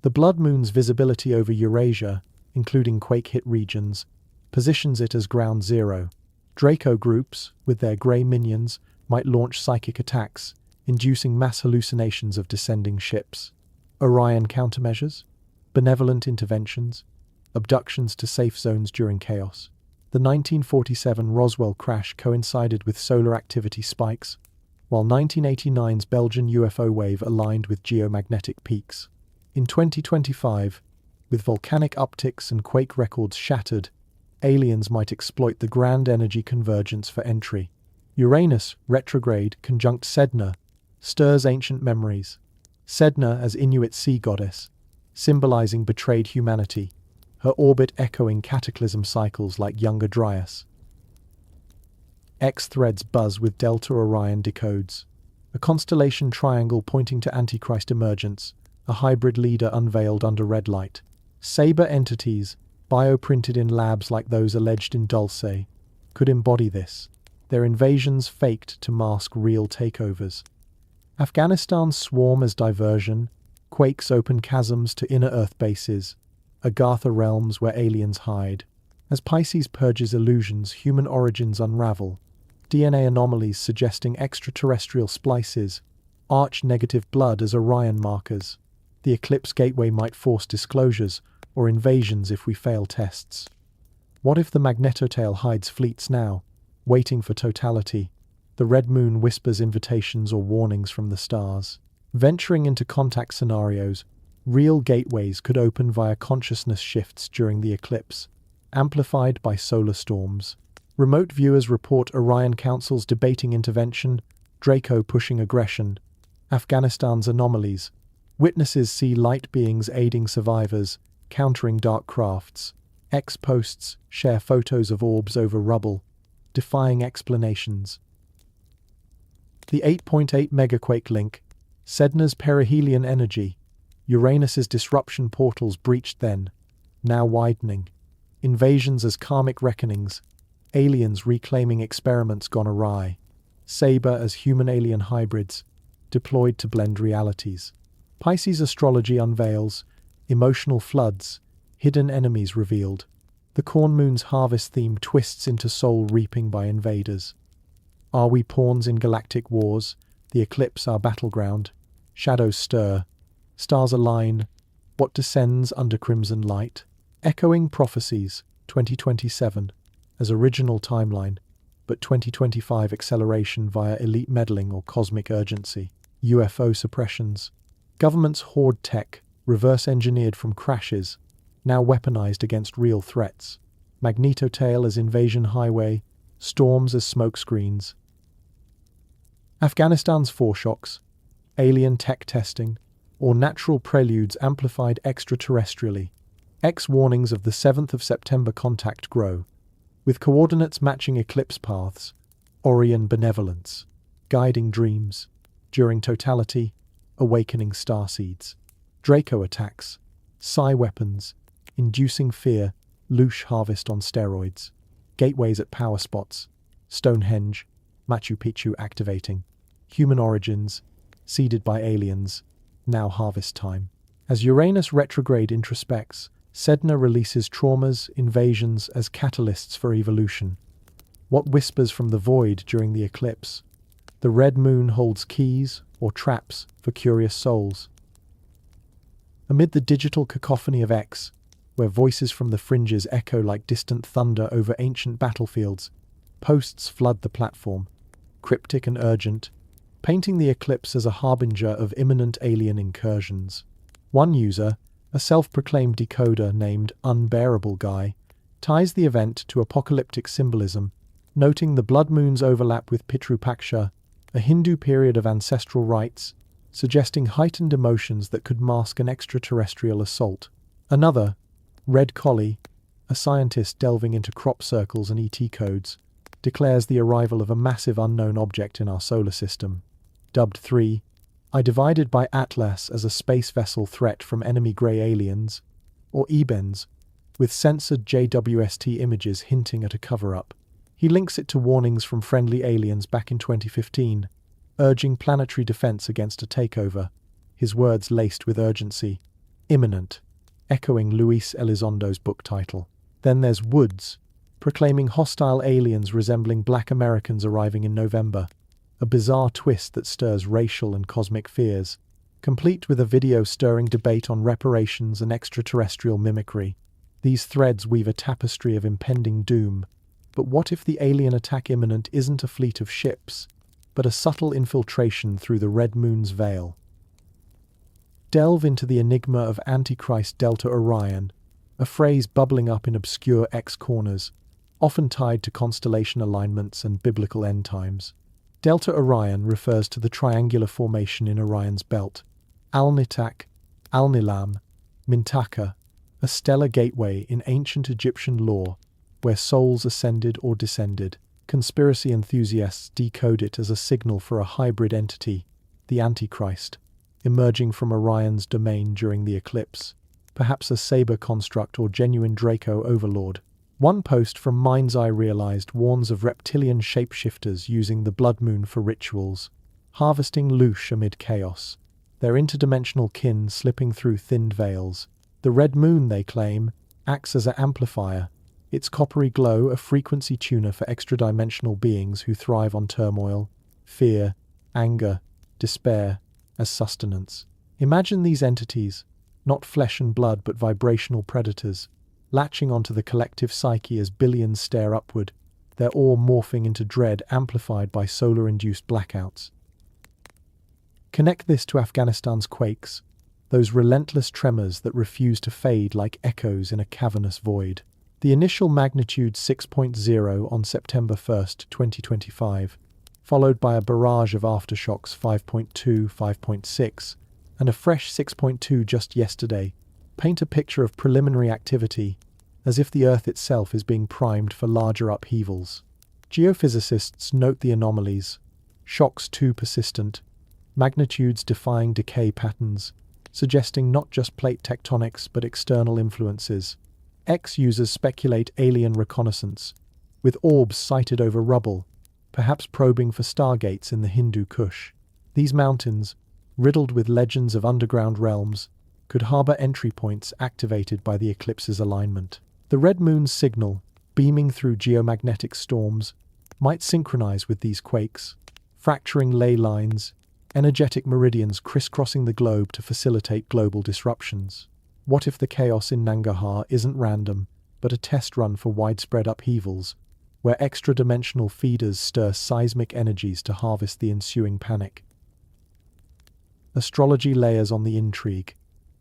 The blood moon's visibility over Eurasia, including quake-hit regions, positions it as ground zero. Draco groups, with their grey minions, might launch psychic attacks, inducing mass hallucinations of descending ships. Orion countermeasures? Benevolent interventions? Abductions to safe zones during chaos? The 1947 Roswell crash coincided with solar activity spikes, while 1989's Belgian UFO wave aligned with geomagnetic peaks. In 2025, with volcanic upticks and quake records shattered, aliens might exploit the grand energy convergence for entry. Uranus, retrograde, conjunct Sedna, stirs ancient memories. Sedna as Inuit sea goddess, symbolizing betrayed humanity, her orbit echoing cataclysm cycles like younger Dryas. X threads buzz with Delta Orion decodes, a constellation triangle pointing to Antichrist emergence, a hybrid leader unveiled under red light. Saber entities, bioprinted in labs like those alleged in Dulce, could embody this, their invasions faked to mask real takeovers. Afghanistan's swarm as diversion, quakes open chasms to inner Earth bases, Agartha realms where aliens hide. As Pisces purges illusions, human origins unravel, DNA anomalies suggesting extraterrestrial splices, arch-negative blood as Orion markers. The eclipse gateway might force disclosures or invasions if we fail tests. What if the magnetotail hides fleets now, waiting for totality? The red moon whispers invitations or warnings from the stars. Venturing into contact scenarios, real gateways could open via consciousness shifts during the eclipse, amplified by solar storms. Remote viewers report Orion councils debating intervention, Draco pushing aggression, Afghanistan's anomalies. Witnesses see light beings aiding survivors, countering dark crafts. Posts share photos of orbs over rubble, defying explanations. The 8.8 megaquake link, Sedna's perihelion energy, Uranus's disruption portals breached then, now widening. Invasions as karmic reckonings, aliens reclaiming experiments gone awry. Saber as human-alien hybrids, deployed to blend realities. Pisces astrology unveils, emotional floods, hidden enemies revealed. The corn moon's harvest theme twists into soul reaping by invaders. Are we pawns in galactic wars? The eclipse our battleground. Shadows stir. Stars align. What descends under crimson light? Echoing Prophecies, 2027, as original timeline, but 2025 acceleration via elite meddling or cosmic urgency. UFO suppressions. Governments hoard tech, reverse-engineered from crashes, now weaponized against real threats. Magnetotail as invasion highway, storms as smokescreens. Afghanistan's foreshocks, alien tech testing, or natural preludes amplified extraterrestrially. Warnings of the 7th of September contact grow, with coordinates matching eclipse paths, Orion benevolence, guiding dreams, during totality, awakening starseeds. Draco attacks, psi weapons, inducing fear, Loosh harvest on steroids. Gateways at power spots, Stonehenge, Machu Picchu activating. Human origins, seeded by aliens, now harvest time. As Uranus retrograde introspects, Sedna releases traumas, invasions as catalysts for evolution. What whispers from the void during the eclipse? The red moon holds keys or traps for curious souls. Amid the digital cacophony of X, where voices from the fringes echo like distant thunder over ancient battlefields, posts flood the platform, cryptic and urgent, painting the eclipse as a harbinger of imminent alien incursions. One user, a self-proclaimed decoder named Unbearable Guy, ties the event to apocalyptic symbolism, noting the blood moon's overlap with Pitru Paksha, a Hindu period of ancestral rites, suggesting heightened emotions that could mask an extraterrestrial assault. Another, Red Collie, a scientist delving into crop circles and ET codes, declares the arrival of a massive unknown object in our solar system. Dubbed 3, divided by Atlas as a space vessel threat from enemy grey aliens, or Ebens, with censored JWST images hinting at a cover-up. He links it to warnings from friendly aliens back in 2015, urging planetary defense against a takeover, his words laced with urgency. Imminent, echoing Luis Elizondo's book title. Then there's Woods, proclaiming hostile aliens resembling Black Americans arriving in November, a bizarre twist that stirs racial and cosmic fears, complete with a video stirring debate on reparations and extraterrestrial mimicry. These threads weave a tapestry of impending doom. But what if the alien attack imminent isn't a fleet of ships, but a subtle infiltration through the red moon's veil? Delve into the enigma of Antichrist Delta Orion, a phrase bubbling up in obscure X corners, often tied to constellation alignments and biblical end times. Delta Orion refers to the triangular formation in Orion's belt. Al-Nitak, Al-Nilam, Mintaka, a stellar gateway in ancient Egyptian lore, where souls ascended or descended. Conspiracy enthusiasts decode it as a signal for a hybrid entity, the Antichrist, emerging from Orion's domain during the eclipse, perhaps a Saber construct or genuine Draco overlord. One post from Mind's Eye Realized warns of reptilian shapeshifters using the blood moon for rituals, harvesting Loosh amid chaos, their interdimensional kin slipping through thinned veils. The red moon, they claim, acts as an amplifier, its coppery glow a frequency tuner for extra-dimensional beings who thrive on turmoil, fear, anger, despair, as sustenance. Imagine these entities, not flesh and blood but vibrational predators, latching onto the collective psyche as billions stare upward, their awe morphing into dread amplified by solar-induced blackouts. Connect this to Afghanistan's quakes, those relentless tremors that refuse to fade like echoes in a cavernous void. The initial magnitude 6.0 on September 1st, 2025, followed by a barrage of aftershocks 5.2, 5.6, and a fresh 6.2 just yesterday, paint a picture of preliminary activity, as if the Earth itself is being primed for larger upheavals. Geophysicists note the anomalies, shocks too persistent, magnitudes defying decay patterns, suggesting not just plate tectonics but external influences. Users speculate alien reconnaissance, with orbs sighted over rubble, perhaps probing for stargates in the Hindu Kush. These mountains, riddled with legends of underground realms, could harbor entry points activated by the eclipse's alignment. The red moon's signal, beaming through geomagnetic storms, might synchronize with these quakes, fracturing ley lines, energetic meridians crisscrossing the globe to facilitate global disruptions. What if the chaos in Nangarhar isn't random, but a test run for widespread upheavals, where extra-dimensional feeders stir seismic energies to harvest the ensuing panic? Astrology layers on the intrigue,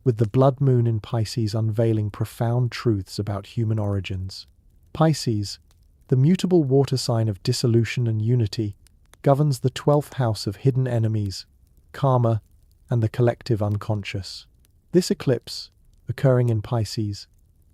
with the blood moon in Pisces unveiling profound truths about human origins. Pisces, the mutable water sign of dissolution and unity, governs the 12th house of hidden enemies, karma, and the collective unconscious. This eclipse, occurring in Pisces,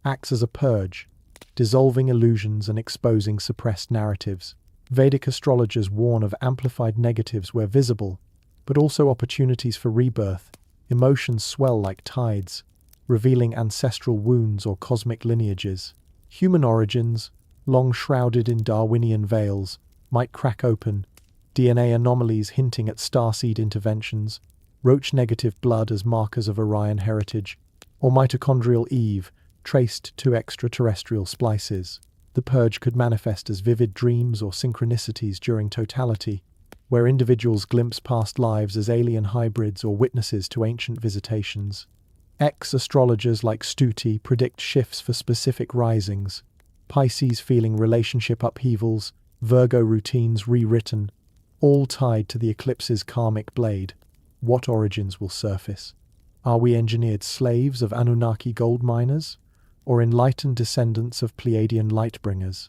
acts as a purge, dissolving illusions and exposing suppressed narratives. Vedic astrologers warn of amplified negatives where visible, but also opportunities for rebirth. Emotions swell like tides, revealing ancestral wounds or cosmic lineages. Human origins, long shrouded in Darwinian veils, might crack open, DNA anomalies hinting at starseed interventions, roach-negative blood as markers of Orion heritage, or mitochondrial Eve traced to extraterrestrial splices. The purge could manifest as vivid dreams or synchronicities during totality, where individuals glimpse past lives as alien hybrids or witnesses to ancient visitations. Astrologers like Stuti predict shifts for specific risings, Pisces feeling relationship upheavals, Virgo routines rewritten, all tied to the eclipse's karmic blade. What origins will surface? Are we engineered slaves of Anunnaki gold miners, or enlightened descendants of Pleiadian lightbringers?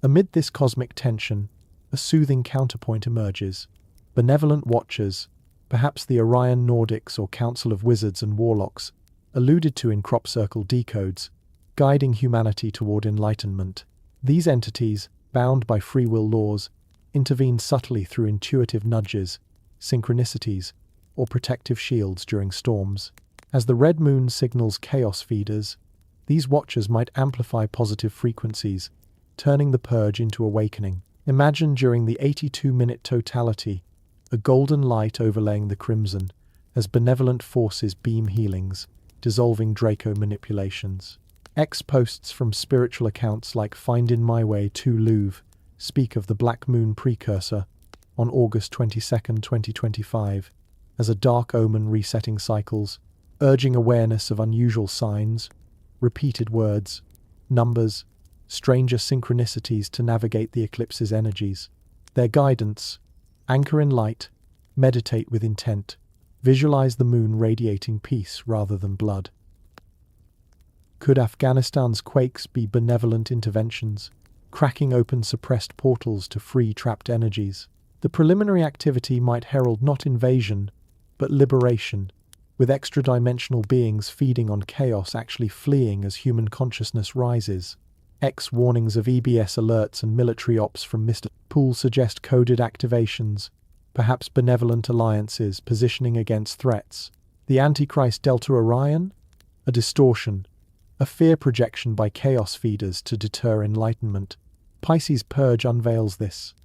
Amid this cosmic tension, a soothing counterpoint emerges. Benevolent watchers, perhaps the Orion Nordics or Council of Wizards and Warlocks, alluded to in crop circle decodes, guiding humanity toward enlightenment. These entities, bound by free will laws, intervene subtly through intuitive nudges, synchronicities, or protective shields during storms. As the red moon signals chaos feeders, these watchers might amplify positive frequencies, turning the purge into awakening. Imagine during the 82-minute totality, a golden light overlaying the crimson, as benevolent forces beam healings, dissolving Draco manipulations. Posts from spiritual accounts like Find in My Way to Louvre speak of the Black Moon precursor, on August 22, 2025, as a dark omen resetting cycles, urging awareness of unusual signs, repeated words, numbers, stranger synchronicities to navigate the eclipse's energies. Their guidance: anchor in light, meditate with intent, visualize the moon radiating peace rather than blood. Could Afghanistan's quakes be benevolent interventions, cracking open suppressed portals to free trapped energies? The preliminary activity might herald not invasion, but liberation, with extra-dimensional beings feeding on chaos actually fleeing as human consciousness rises. Warnings of EBS alerts and military ops from Mr. Poole suggest coded activations, perhaps benevolent alliances positioning against threats. The Antichrist Delta Orion? A distortion, a fear projection by chaos feeders to deter enlightenment. Pisces Purge unveils this.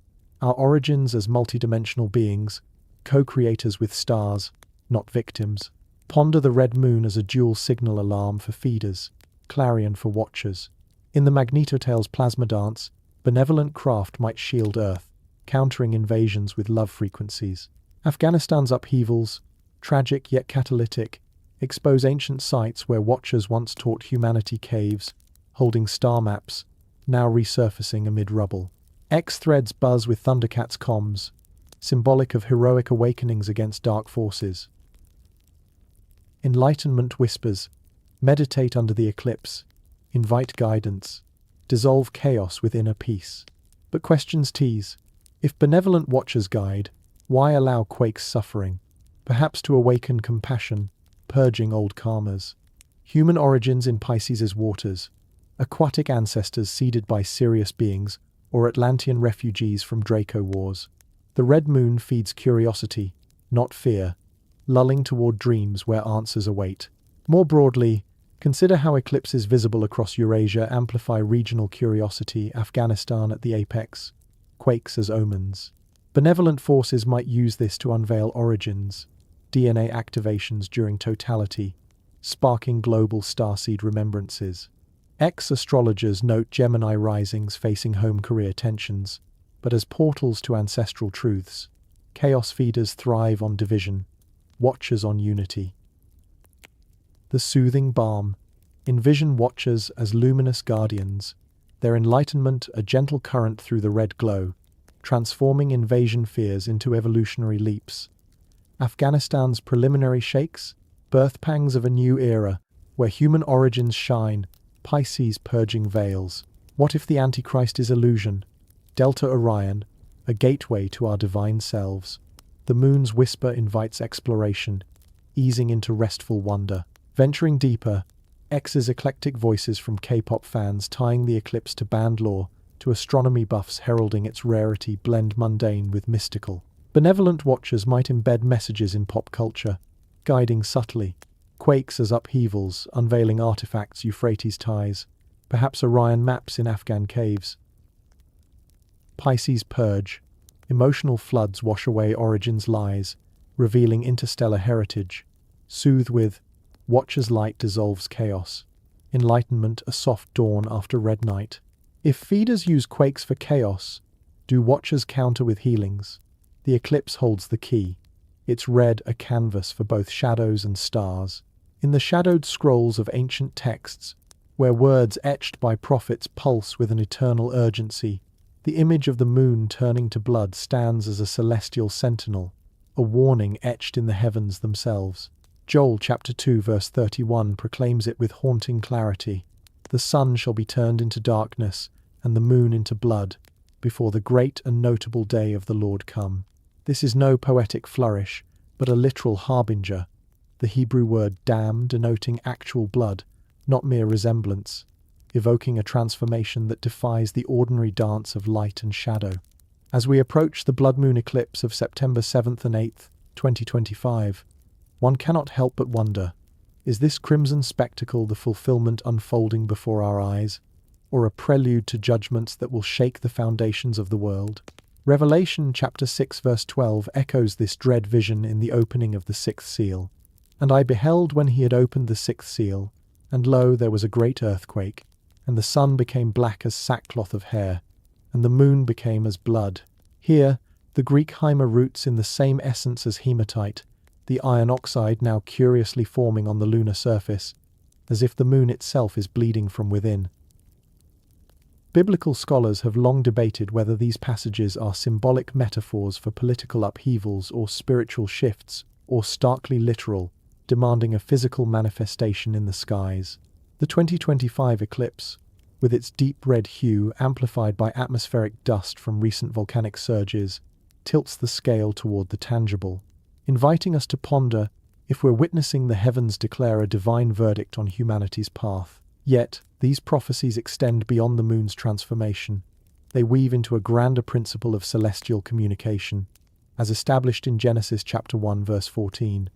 Our origins as multidimensional beings, co-creators with stars, not victims. Ponder the red moon as a dual signal alarm for feeders, clarion for watchers. In the Magnetotail's plasma dance, benevolent craft might shield Earth, countering invasions with love frequencies. Afghanistan's upheavals, tragic yet catalytic, expose ancient sites where watchers once taught humanity caves, holding star maps, now resurfacing amid rubble. X threads buzz with Thundercats comms, symbolic of heroic awakenings against dark forces. Enlightenment whispers, meditate under the eclipse, invite guidance, dissolve chaos with inner peace. But questions tease. If benevolent watchers guide, why allow quakes suffering? Perhaps to awaken compassion, purging old karmas. Human origins in Pisces' waters, aquatic ancestors seeded by Sirius beings, or Atlantean refugees from Draco wars. The red moon feeds curiosity, not fear, lulling toward dreams where answers await. More broadly, consider how eclipses visible across Eurasia amplify regional curiosity, Afghanistan at the apex, quakes as omens. Benevolent forces might use this to unveil origins, DNA activations during totality, sparking global starseed remembrances. Ex-astrologers note Gemini risings facing home-career tensions, but as portals to ancestral truths, chaos feeders thrive on division, watchers on unity. The soothing balm. Envision watchers as luminous guardians, their enlightenment a gentle current through the red glow, transforming invasion fears into evolutionary leaps. Afghanistan's preliminary shakes, birth pangs of a new era, where human origins shine, Pisces purging veils. What if the Antichrist is illusion? Delta Orion, a gateway to our divine selves. The moon's whisper invites exploration, easing into restful wonder. Venturing deeper, X's eclectic voices from K-pop fans tying the eclipse to band lore, to astronomy buffs heralding its rarity blend mundane with mystical. Benevolent watchers might embed messages in pop culture, guiding subtly. Quakes as upheavals, unveiling artifacts Euphrates ties, perhaps Orion maps in Afghan caves. Pisces purge. Emotional floods wash away origins' lies, revealing interstellar heritage. Soothe with watcher's light dissolves chaos. Enlightenment a soft dawn after red night. If feeders use quakes for chaos, do watchers counter with healings? The eclipse holds the key. It's red a canvas for both shadows and stars. In the shadowed scrolls of ancient texts, where words etched by prophets pulse with an eternal urgency, the image of the moon turning to blood stands as a celestial sentinel, a warning etched in the heavens themselves. Joel chapter 2 verse 31 proclaims it with haunting clarity. The sun shall be turned into darkness, and the moon into blood, before the great and notable day of the Lord come. This is no poetic flourish, but a literal harbinger, the Hebrew word dam denoting actual blood, not mere resemblance, evoking a transformation that defies the ordinary dance of light and shadow. As we approach the blood moon eclipse of September 7th and 8th, 2025, one cannot help but wonder, is this crimson spectacle the fulfillment unfolding before our eyes, or a prelude to judgments that will shake the foundations of the world? Revelation chapter 6 verse 12 echoes this dread vision in the opening of the sixth seal. And I beheld when he had opened the sixth seal, and lo, there was a great earthquake, and the sun became black as sackcloth of hair, and the moon became as blood. Here, the Greek hyma roots in the same essence as hematite, the iron oxide now curiously forming on the lunar surface, as if the moon itself is bleeding from within. Biblical scholars have long debated whether these passages are symbolic metaphors for political upheavals or spiritual shifts, or starkly literal, demanding a physical manifestation in the skies. The 2025 eclipse, with its deep red hue amplified by atmospheric dust from recent volcanic surges, tilts the scale toward the tangible, inviting us to ponder if we're witnessing the heavens declare a divine verdict on humanity's path. Yet, these prophecies extend beyond the moon's transformation. They weave into a grander principle of celestial communication, as established in Genesis chapter 1 verse 14.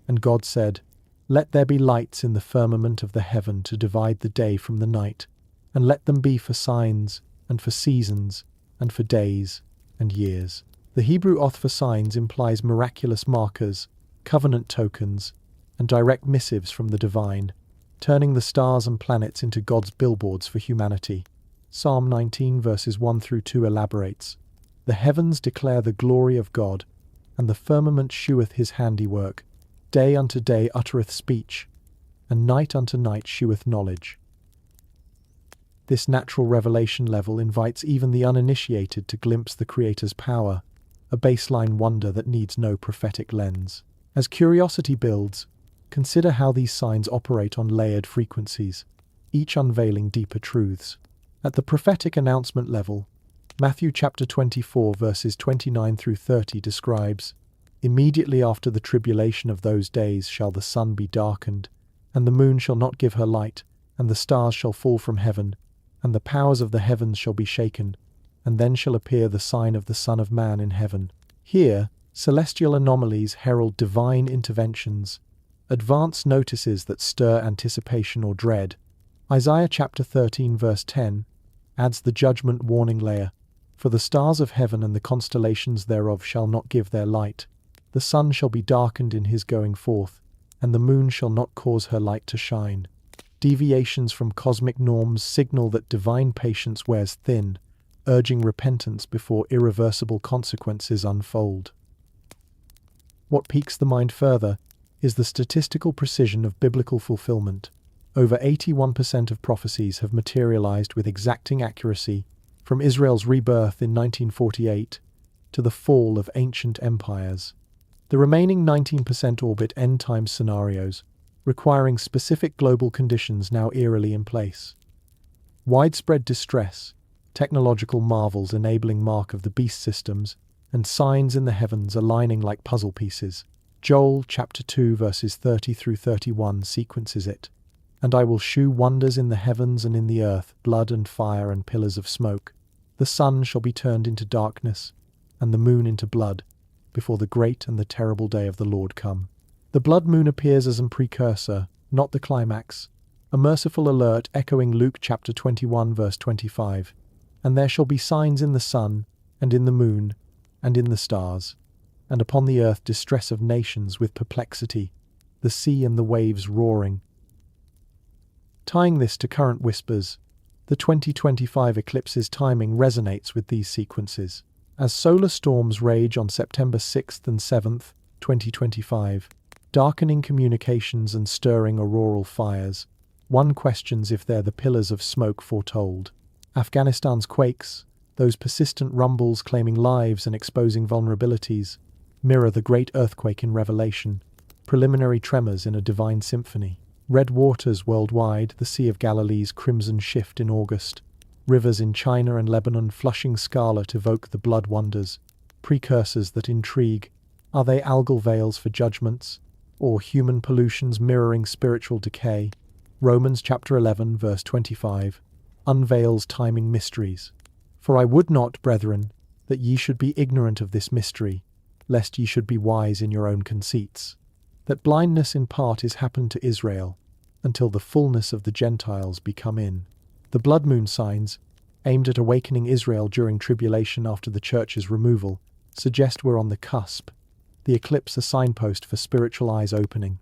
And God said, "Let there be lights in the firmament of the heaven to divide the day from the night, and let them be for signs, and for seasons, and for days, and years." The Hebrew oath for signs implies miraculous markers, covenant tokens, and direct missives from the divine, turning the stars and planets into God's billboards for humanity. Psalm 19 verses 1 through 2 elaborates, "The heavens declare the glory of God, and the firmament sheweth his handiwork. Day unto day uttereth speech, and night unto night sheweth knowledge. This natural revelation level invites even the uninitiated to glimpse the Creator's power, a baseline wonder that needs no prophetic lens. As curiosity builds, consider how these signs operate on layered frequencies, each unveiling deeper truths. At the prophetic announcement level, Matthew chapter 24 verses 29 through 30 describes, "Immediately after the tribulation of those days shall the sun be darkened, and the moon shall not give her light, and the stars shall fall from heaven, and the powers of the heavens shall be shaken, and then shall appear the sign of the Son of Man in heaven." Here, celestial anomalies herald divine interventions, advance notices that stir anticipation or dread. Isaiah chapter 13 verse 10 adds the judgment warning layer, "For the stars of heaven and the constellations thereof shall not give their light. The sun shall be darkened in his going forth, and the moon shall not cause her light to shine." Deviations from cosmic norms signal that divine patience wears thin, urging repentance before irreversible consequences unfold. What piques the mind further is the statistical precision of biblical fulfillment. Over 81% of prophecies have materialized with exacting accuracy, from Israel's rebirth in 1948 to the fall of ancient empires. The remaining 19% orbit end-time scenarios, requiring specific global conditions now eerily in place. Widespread distress, technological marvels enabling mark of the beast systems, and signs in the heavens aligning like puzzle pieces. Joel chapter 2 verses 30 through 31 sequences it. "And I will shew wonders in the heavens and in the earth, blood and fire and pillars of smoke. The sun shall be turned into darkness, and the moon into blood, before the great and the terrible day of the Lord come." The blood moon appears as a precursor, not the climax, a merciful alert echoing Luke chapter 21 verse 25. "And there shall be signs in the sun, and in the moon, and in the stars, and upon the earth distress of nations with perplexity, the sea and the waves roaring." Tying this to current whispers, the 2025 eclipse's timing resonates with these sequences. As solar storms rage on September 6th and 7th, 2025, darkening communications and stirring auroral fires, one questions if they're the pillars of smoke foretold. Afghanistan's quakes, those persistent rumbles claiming lives and exposing vulnerabilities, mirror the great earthquake in Revelation, preliminary tremors in a divine symphony. Red waters worldwide, the Sea of Galilee's crimson shift in August, rivers in China and Lebanon flushing scarlet evoke the blood wonders, precursors that intrigue. Are they algal veils for judgments, or human pollutions mirroring spiritual decay? Romans chapter 11 verse 25 unveils timing mysteries. "For I would not, brethren, that ye should be ignorant of this mystery, lest ye should be wise in your own conceits, that blindness in part is happened to Israel, until the fullness of the Gentiles be come in." The blood moon signs, aimed at awakening Israel during tribulation after the church's removal, suggest we're on the cusp, the eclipse a signpost for spiritual eyes opening.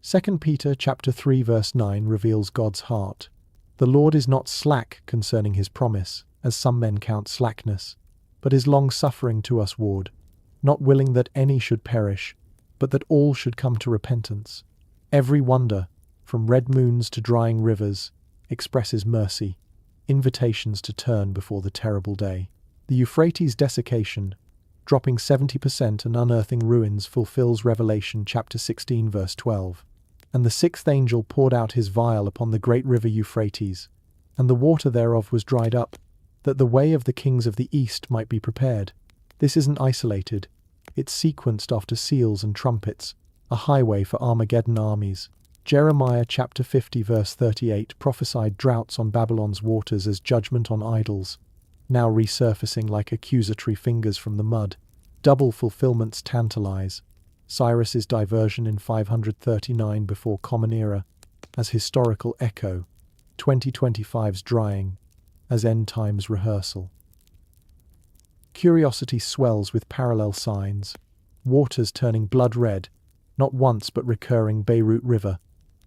2 Peter chapter 3 verse 9 reveals God's heart. "The Lord is not slack concerning his promise, as some men count slackness, but is long-suffering to us ward, not willing that any should perish, but that all should come to repentance." Every wonder, from red moons to drying rivers, expresses mercy, invitations to turn before the terrible day. The Euphrates desiccation, dropping 70% and unearthing ruins, fulfills Revelation chapter 16 verse 12. "And the sixth angel poured out his vial upon the great river Euphrates, and the water thereof was dried up, that the way of the kings of the east might be prepared." This isn't isolated. It's sequenced after seals and trumpets, a highway for Armageddon armies. Jeremiah chapter 50 verse 38 prophesied droughts on Babylon's waters as judgment on idols, now resurfacing like accusatory fingers from the mud. Double fulfillments tantalize. Cyrus's diversion in 539 before Common Era as historical echo, 2025's drying as end times rehearsal. Curiosity swells with parallel signs. Waters turning blood red, not once but recurring Beirut River,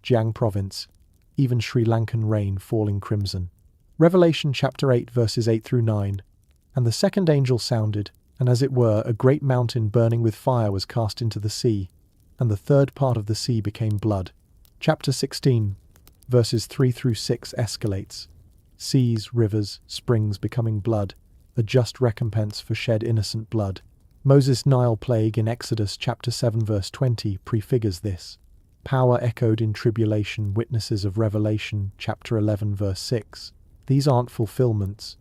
Jiang Province, even Sri Lankan rain falling crimson. Revelation chapter 8 verses 8 through 9. "And the second angel sounded, and as it were, a great mountain burning with fire was cast into the sea, and the third part of the sea became blood. Chapter 16, verses 3 through 6 escalates. Seas, rivers, springs becoming blood, a just recompense for shed innocent blood. Moses' Nile plague in Exodus chapter 7 verse 20 prefigures this. Power echoed in tribulation, witnesses of Revelation chapter 11 verse 6. These aren't fulfillments.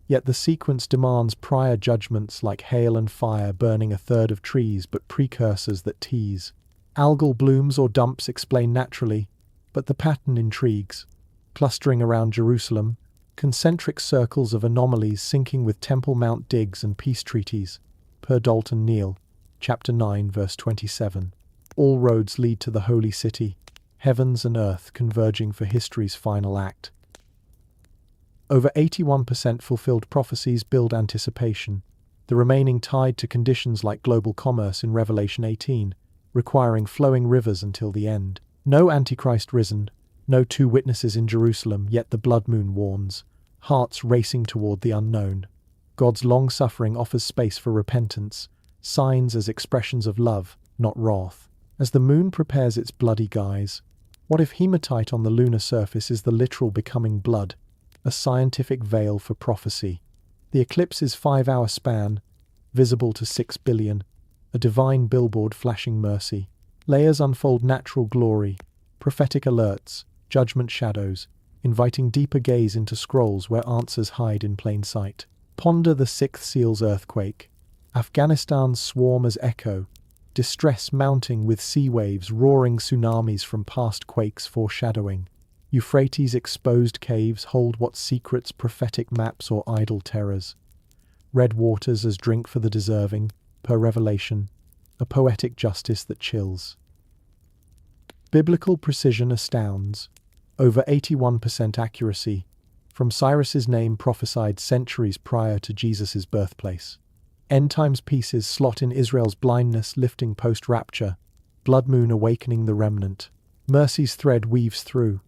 Yet the sequence demands prior judgments like hail and fire burning a third of trees, but precursors that tease. Algal blooms or dumps explain naturally, but the pattern intrigues. Clustering around Jerusalem, concentric circles of anomalies syncing with Temple Mount digs and peace treaties. Per Dalton Neal, chapter 9 verse 27. All roads lead to the holy city, heavens and earth converging for history's final act. Over 81% fulfilled prophecies build anticipation, the remaining tied to conditions like global commerce in Revelation 18, requiring flowing rivers until the end. No Antichrist risen, no two witnesses in Jerusalem, yet the blood moon warns, hearts racing toward the unknown. God's long-suffering offers space for repentance, signs as expressions of love, not wrath. As the moon prepares its bloody guise, what if hematite on the lunar surface is the literal becoming blood? A scientific veil for prophecy. The eclipse's 5-hour span, visible to 6 billion, a divine billboard flashing mercy. Layers unfold natural glory, prophetic alerts, judgment shadows, inviting deeper gaze into scrolls where answers hide in plain sight. Ponder the sixth seal's earthquake. Afghanistan's swarm as echo, distress mounting with sea waves, roaring tsunamis from past quakes foreshadowing. Euphrates' exposed caves hold what secrets, prophetic maps or idle terrors. Red waters as drink for the deserving, per Revelation, a poetic justice that chills. Biblical precision astounds. Over 81% accuracy, from Cyrus's name prophesied centuries prior to Jesus' birthplace. End times pieces slot in Israel's blindness lifting post-rapture, blood moon awakening the remnant. Mercy's thread weaves through.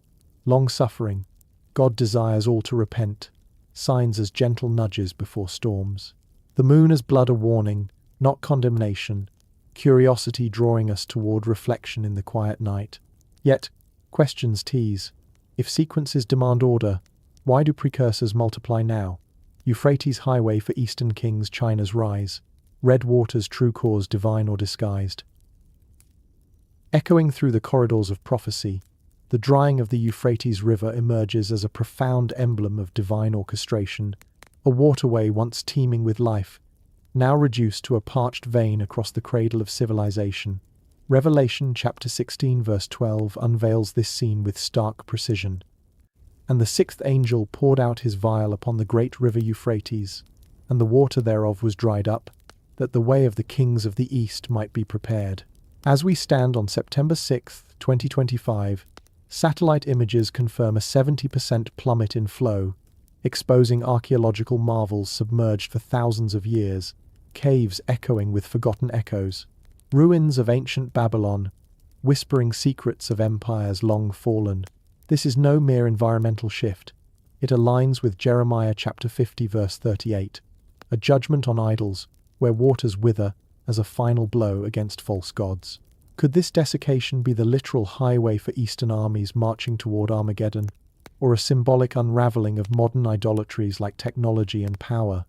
Long-suffering, God desires all to repent, signs as gentle nudges before storms. The moon as blood a warning, not condemnation, curiosity drawing us toward reflection in the quiet night. Yet, questions tease. If sequences demand order, why do precursors multiply now? Euphrates highway for Eastern kings, China's rise. Red waters true cause divine or disguised. Echoing through the corridors of prophecy, the drying of the Euphrates River emerges as a profound emblem of divine orchestration, a waterway once teeming with life, now reduced to a parched vein across the cradle of civilization. Revelation chapter 16 verse 12 unveils this scene with stark precision. And the sixth angel poured out his vial upon the great river Euphrates, and the water thereof was dried up, that the way of the kings of the east might be prepared. As we stand on September 6, 2025, satellite images confirm a 70% plummet in flow, exposing archaeological marvels submerged for thousands of years, caves echoing with forgotten echoes, ruins of ancient Babylon, whispering secrets of empires long fallen. This is no mere environmental shift. It aligns with Jeremiah chapter 50 verse 38, a judgment on idols, where waters wither as a final blow against false gods. Could this desiccation be the literal highway for Eastern armies marching toward Armageddon, or a symbolic unraveling of modern idolatries like technology and power?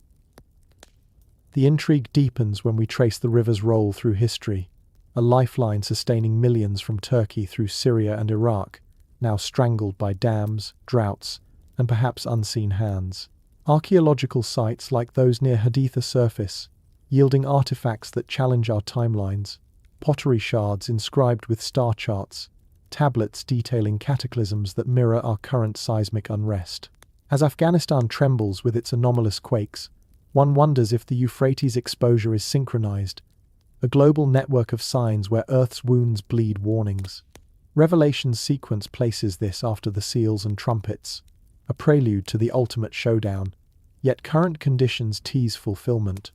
The intrigue deepens when we trace the river's role through history, a lifeline sustaining millions from Turkey through Syria and Iraq, now strangled by dams, droughts, and perhaps unseen hands. Archaeological sites like those near Haditha surface, yielding artifacts that challenge our timelines, pottery shards inscribed with star charts, tablets detailing cataclysms that mirror our current seismic unrest. As Afghanistan trembles with its anomalous quakes, one wonders if the Euphrates exposure is synchronized, a global network of signs where Earth's wounds bleed warnings. Revelation's sequence places this after the seals and trumpets, a prelude to the ultimate showdown, yet current conditions tease fulfillment.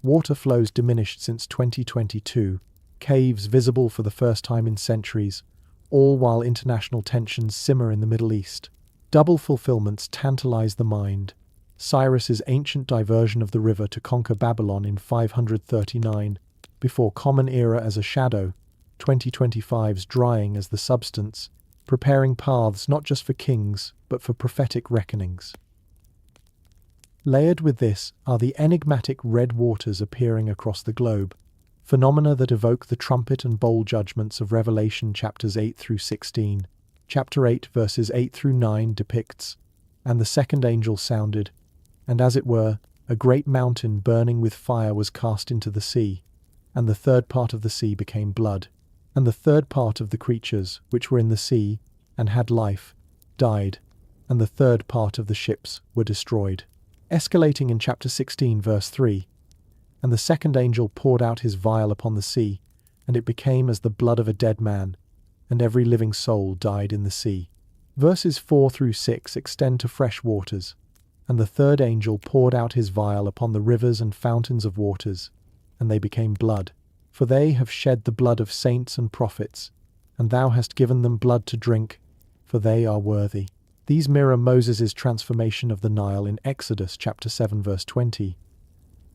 Water flows diminished since 2022, caves visible for the first time in centuries, all while international tensions simmer in the Middle East. Double fulfillments tantalize the mind. Cyrus's ancient diversion of the river to conquer Babylon in 539, before Common Era as a shadow, 2025's drying as the substance, preparing paths not just for kings, but for prophetic reckonings. Layered with this are the enigmatic red waters appearing across the globe, phenomena that evoke the trumpet and bowl judgments of Revelation chapters 8 through 16. Chapter 8 verses 8 through 9 depicts, "And the second angel sounded, and as it were, a great mountain burning with fire was cast into the sea, and the third part of the sea became blood. And the third part of the creatures which were in the sea, and had life, died, and the third part of the ships were destroyed." Escalating in chapter 16 verse 3, "And the second angel poured out his vial upon the sea, and it became as the blood of a dead man, and every living soul died in the sea." Verses 4 through 6 extend to fresh waters. "And the third angel poured out his vial upon the rivers and fountains of waters, and they became blood. For they have shed the blood of saints and prophets, and thou hast given them blood to drink, for they are worthy." These mirror Moses' transformation of the Nile in Exodus chapter 7 verse 20,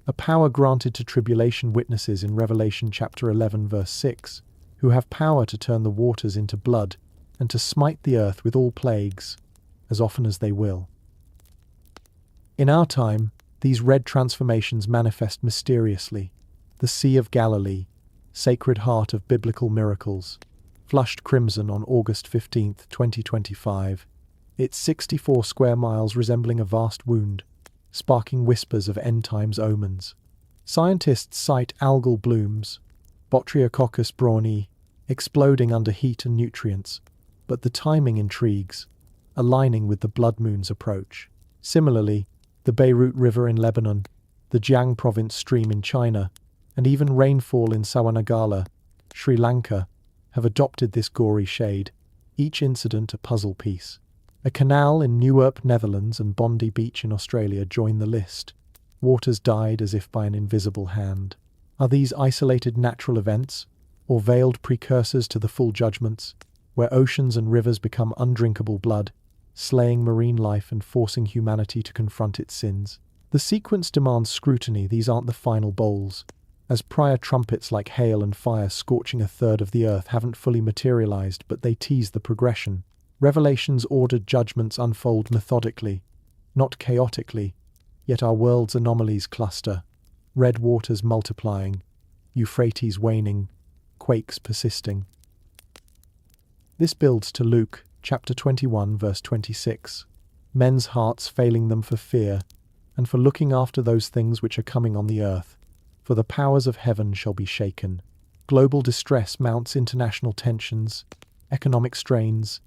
a power granted to tribulation witnesses in Revelation chapter 11 verse 6, who have power to turn the waters into blood and to smite the earth with all plagues, as often as they will. In our time, these red transformations manifest mysteriously. The Sea of Galilee, sacred heart of biblical miracles, flushed crimson on August 15, 2025, its 64 square miles resembling a vast wound, sparking whispers of end times omens. Scientists cite algal blooms, Botryococcus braunii, exploding under heat and nutrients, but the timing intrigues, aligning with the blood moon's approach. Similarly, the Beirut River in Lebanon, the Jiang Province stream in China, and even rainfall in Sawanagala, Sri Lanka, have adopted this gory shade, each incident a puzzle piece. A canal in Newarp, Netherlands, and Bondi Beach in Australia join the list. Waters died as if by an invisible hand. Are these isolated natural events, or veiled precursors to the full judgments, where oceans and rivers become undrinkable blood, slaying marine life and forcing humanity to confront its sins? The sequence demands scrutiny. These aren't the final bowls, as prior trumpets like hail and fire scorching a third of the earth haven't fully materialized, but they tease the progression. Revelation's ordered judgments unfold methodically, not chaotically, yet our world's anomalies cluster, red waters multiplying, Euphrates waning, quakes persisting. This builds to Luke, chapter 21, verse 26, "Men's hearts failing them for fear, and for looking after those things which are coming on the earth, for the powers of heaven shall be shaken." Global distress mounts international tensions, economic strains,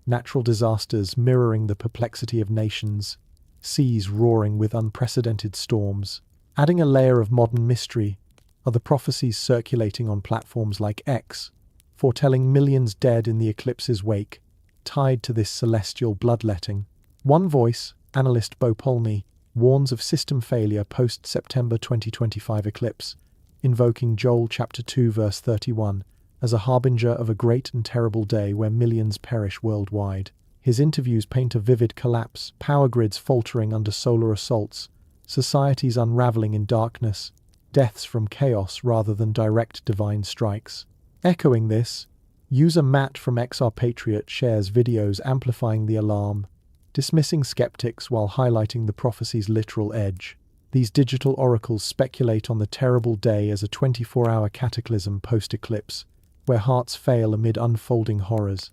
natural disasters mirroring the perplexity of nations, seas roaring with unprecedented storms. Adding a layer of modern mystery are the prophecies circulating on platforms like X, foretelling millions dead in the eclipse's wake, tied to this celestial bloodletting. One voice, analyst Bo Polney, warns of system failure post-September 2025 eclipse, invoking Joel chapter 2 verse 31, as a harbinger of a great and terrible day where millions perish worldwide. His interviews paint a vivid collapse, power grids faltering under solar assaults, societies unraveling in darkness, deaths from chaos rather than direct divine strikes. Echoing this, user Matt from XR Patriot shares videos amplifying the alarm, dismissing skeptics while highlighting the prophecy's literal edge. These digital oracles speculate on the terrible day as a 24-hour cataclysm post-eclipse, where hearts fail amid unfolding horrors.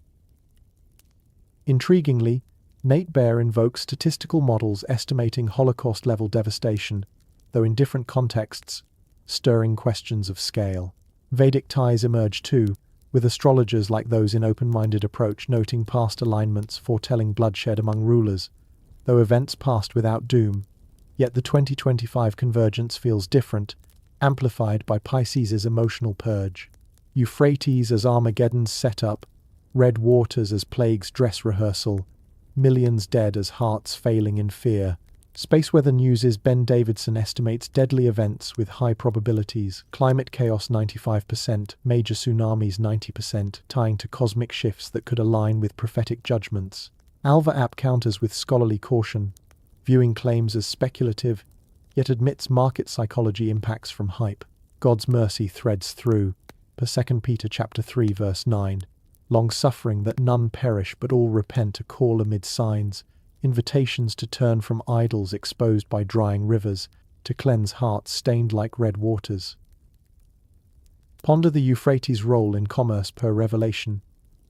Intriguingly, Nate Baer invokes statistical models estimating Holocaust-level devastation, though in different contexts, stirring questions of scale. Vedic ties emerge too, with astrologers like those in Open-Minded Approach noting past alignments foretelling bloodshed among rulers, though events passed without doom. Yet the 2025 convergence feels different, amplified by Pisces' emotional purge. Euphrates as Armageddon's setup, red waters as plague's dress rehearsal, millions dead as hearts failing in fear. Space Weather News' Ben Davidson estimates deadly events with high probabilities, climate chaos 95%, major tsunamis 90%, tying to cosmic shifts that could align with prophetic judgments. Alva app counters with scholarly caution, viewing claims as speculative, yet admits market psychology impacts from hype. God's mercy threads through, per 2 Peter chapter 3 verse 9. Long-suffering that none perish but all repent, a call amid signs, invitations to turn from idols exposed by drying rivers, to cleanse hearts stained like red waters. Ponder the Euphrates' role in commerce per Revelation.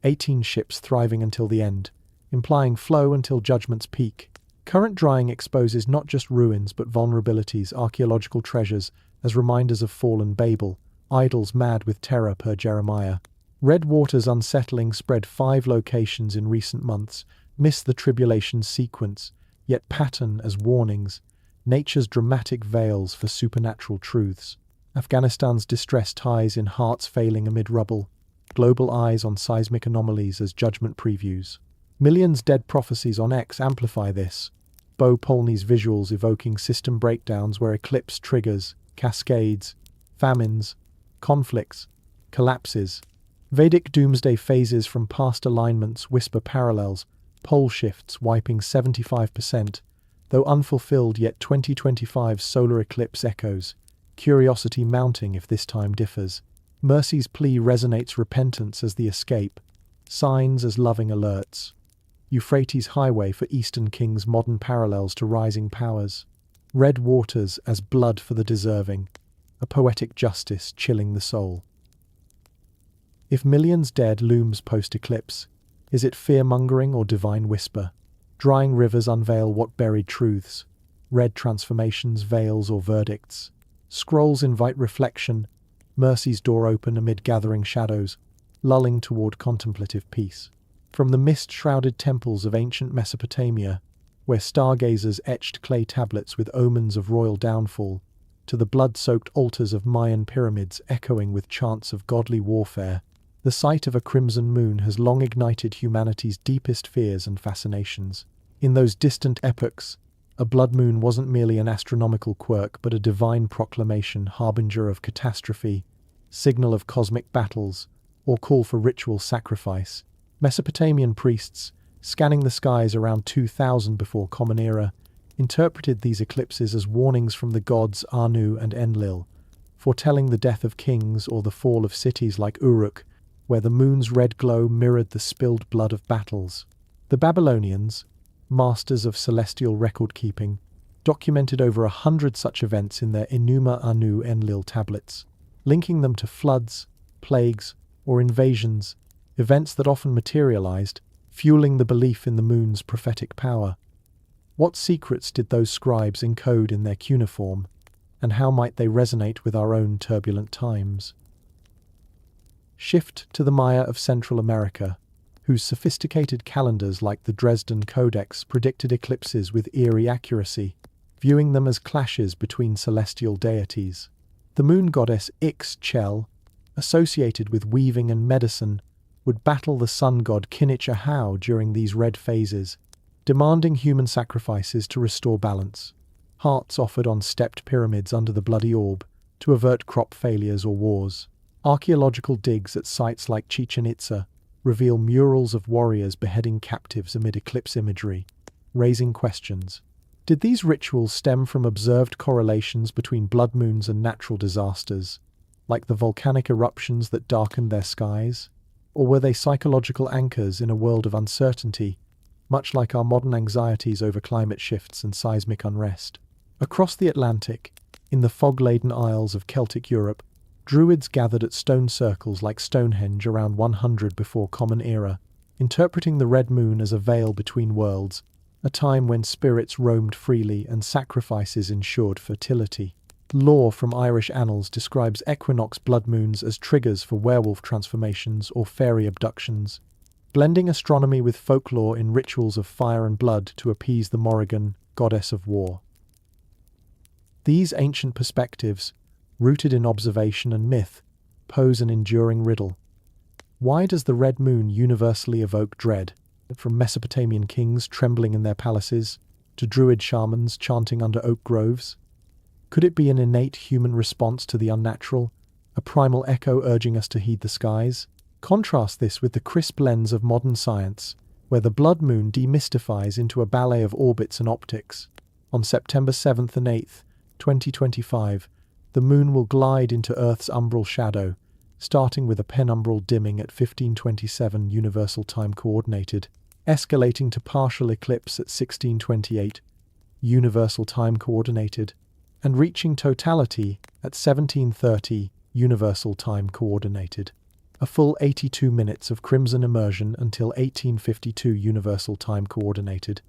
18 ships thriving until the end, implying flow until judgment's peak. Current drying exposes not just ruins but vulnerabilities, archaeological treasures as reminders of fallen Babel, idols mad with terror per Jeremiah. Red waters unsettling, spread 5 locations in recent months, miss the tribulation sequence, yet pattern as warnings, nature's dramatic veils for supernatural truths. Afghanistan's distress ties in hearts failing amid rubble, global eyes on seismic anomalies as judgment previews. Millions dead prophecies on X amplify this. Bo Polny's visuals evoking system breakdowns where eclipse triggers, cascades, famines, conflicts, collapses. Vedic doomsday phases from past alignments whisper parallels, pole shifts wiping 75%, though unfulfilled, yet 2025 solar eclipse echoes, curiosity mounting if this time differs. Mercy's plea resonates, repentance as the escape, signs as loving alerts. Euphrates highway for Eastern kings, modern parallels to rising powers. Red waters as blood for the deserving, a poetic justice chilling the soul. If millions dead looms post-eclipse, is it fear-mongering or divine whisper? Drying rivers unveil what buried truths? Red transformations, veils or verdicts? Scrolls invite reflection, mercy's door open amid gathering shadows, lulling toward contemplative peace. From the mist-shrouded temples of ancient Mesopotamia, where stargazers etched clay tablets with omens of royal downfall, to the blood-soaked altars of Mayan pyramids echoing with chants of godly warfare, the sight of a crimson moon has long ignited humanity's deepest fears and fascinations. In those distant epochs, a blood moon wasn't merely an astronomical quirk but a divine proclamation, harbinger of catastrophe, signal of cosmic battles, or call for ritual sacrifice. Mesopotamian priests, scanning the skies around 2000 before Common Era, interpreted these eclipses as warnings from the gods Anu and Enlil, foretelling the death of kings or the fall of cities like Uruk, where the moon's red glow mirrored the spilled blood of battles. The Babylonians, masters of celestial record-keeping, documented over 100 such events in their Enuma Anu Enlil tablets, linking them to floods, plagues, or invasions, events that often materialized, fueling the belief in the moon's prophetic power. What secrets did those scribes encode in their cuneiform, and how might they resonate with our own turbulent times? Shift to the Maya of Central America, whose sophisticated calendars like the Dresden Codex predicted eclipses with eerie accuracy, viewing them as clashes between celestial deities. The moon goddess Ixchel, associated with weaving and medicine, would battle the sun god Kinich Ahau during these red phases, demanding human sacrifices to restore balance. Hearts offered on stepped pyramids under the bloody orb to avert crop failures or wars. Archaeological digs at sites like Chichen Itza reveal murals of warriors beheading captives amid eclipse imagery, raising questions. Did these rituals stem from observed correlations between blood moons and natural disasters, like the volcanic eruptions that darkened their skies? Or were they psychological anchors in a world of uncertainty, much like our modern anxieties over climate shifts and seismic unrest? Across the Atlantic, in the fog-laden isles of Celtic Europe, Druids gathered at stone circles like Stonehenge around 100 before Common Era, interpreting the red moon as a veil between worlds, a time when spirits roamed freely and sacrifices ensured fertility. Lore from Irish annals describes equinox blood moons as triggers for werewolf transformations or fairy abductions, blending astronomy with folklore in rituals of fire and blood to appease the Morrigan, goddess of war. These ancient perspectives, rooted in observation and myth, pose an enduring riddle. Why does the red moon universally evoke dread? From Mesopotamian kings trembling in their palaces, to druid shamans chanting under oak groves? Could it be an innate human response to the unnatural, a primal echo urging us to heed the skies? Contrast this with the crisp lens of modern science, where the blood moon demystifies into a ballet of orbits and optics. On September 7th and 8th, 2025, the moon will glide into Earth's umbral shadow, starting with a penumbral dimming at 1527 Universal Time Coordinated, escalating to partial eclipse at 1628 Universal Time Coordinated, and reaching totality at 1730 Universal Time Coordinated. A full 82 minutes of crimson immersion until 1852 Universal Time Coordinated,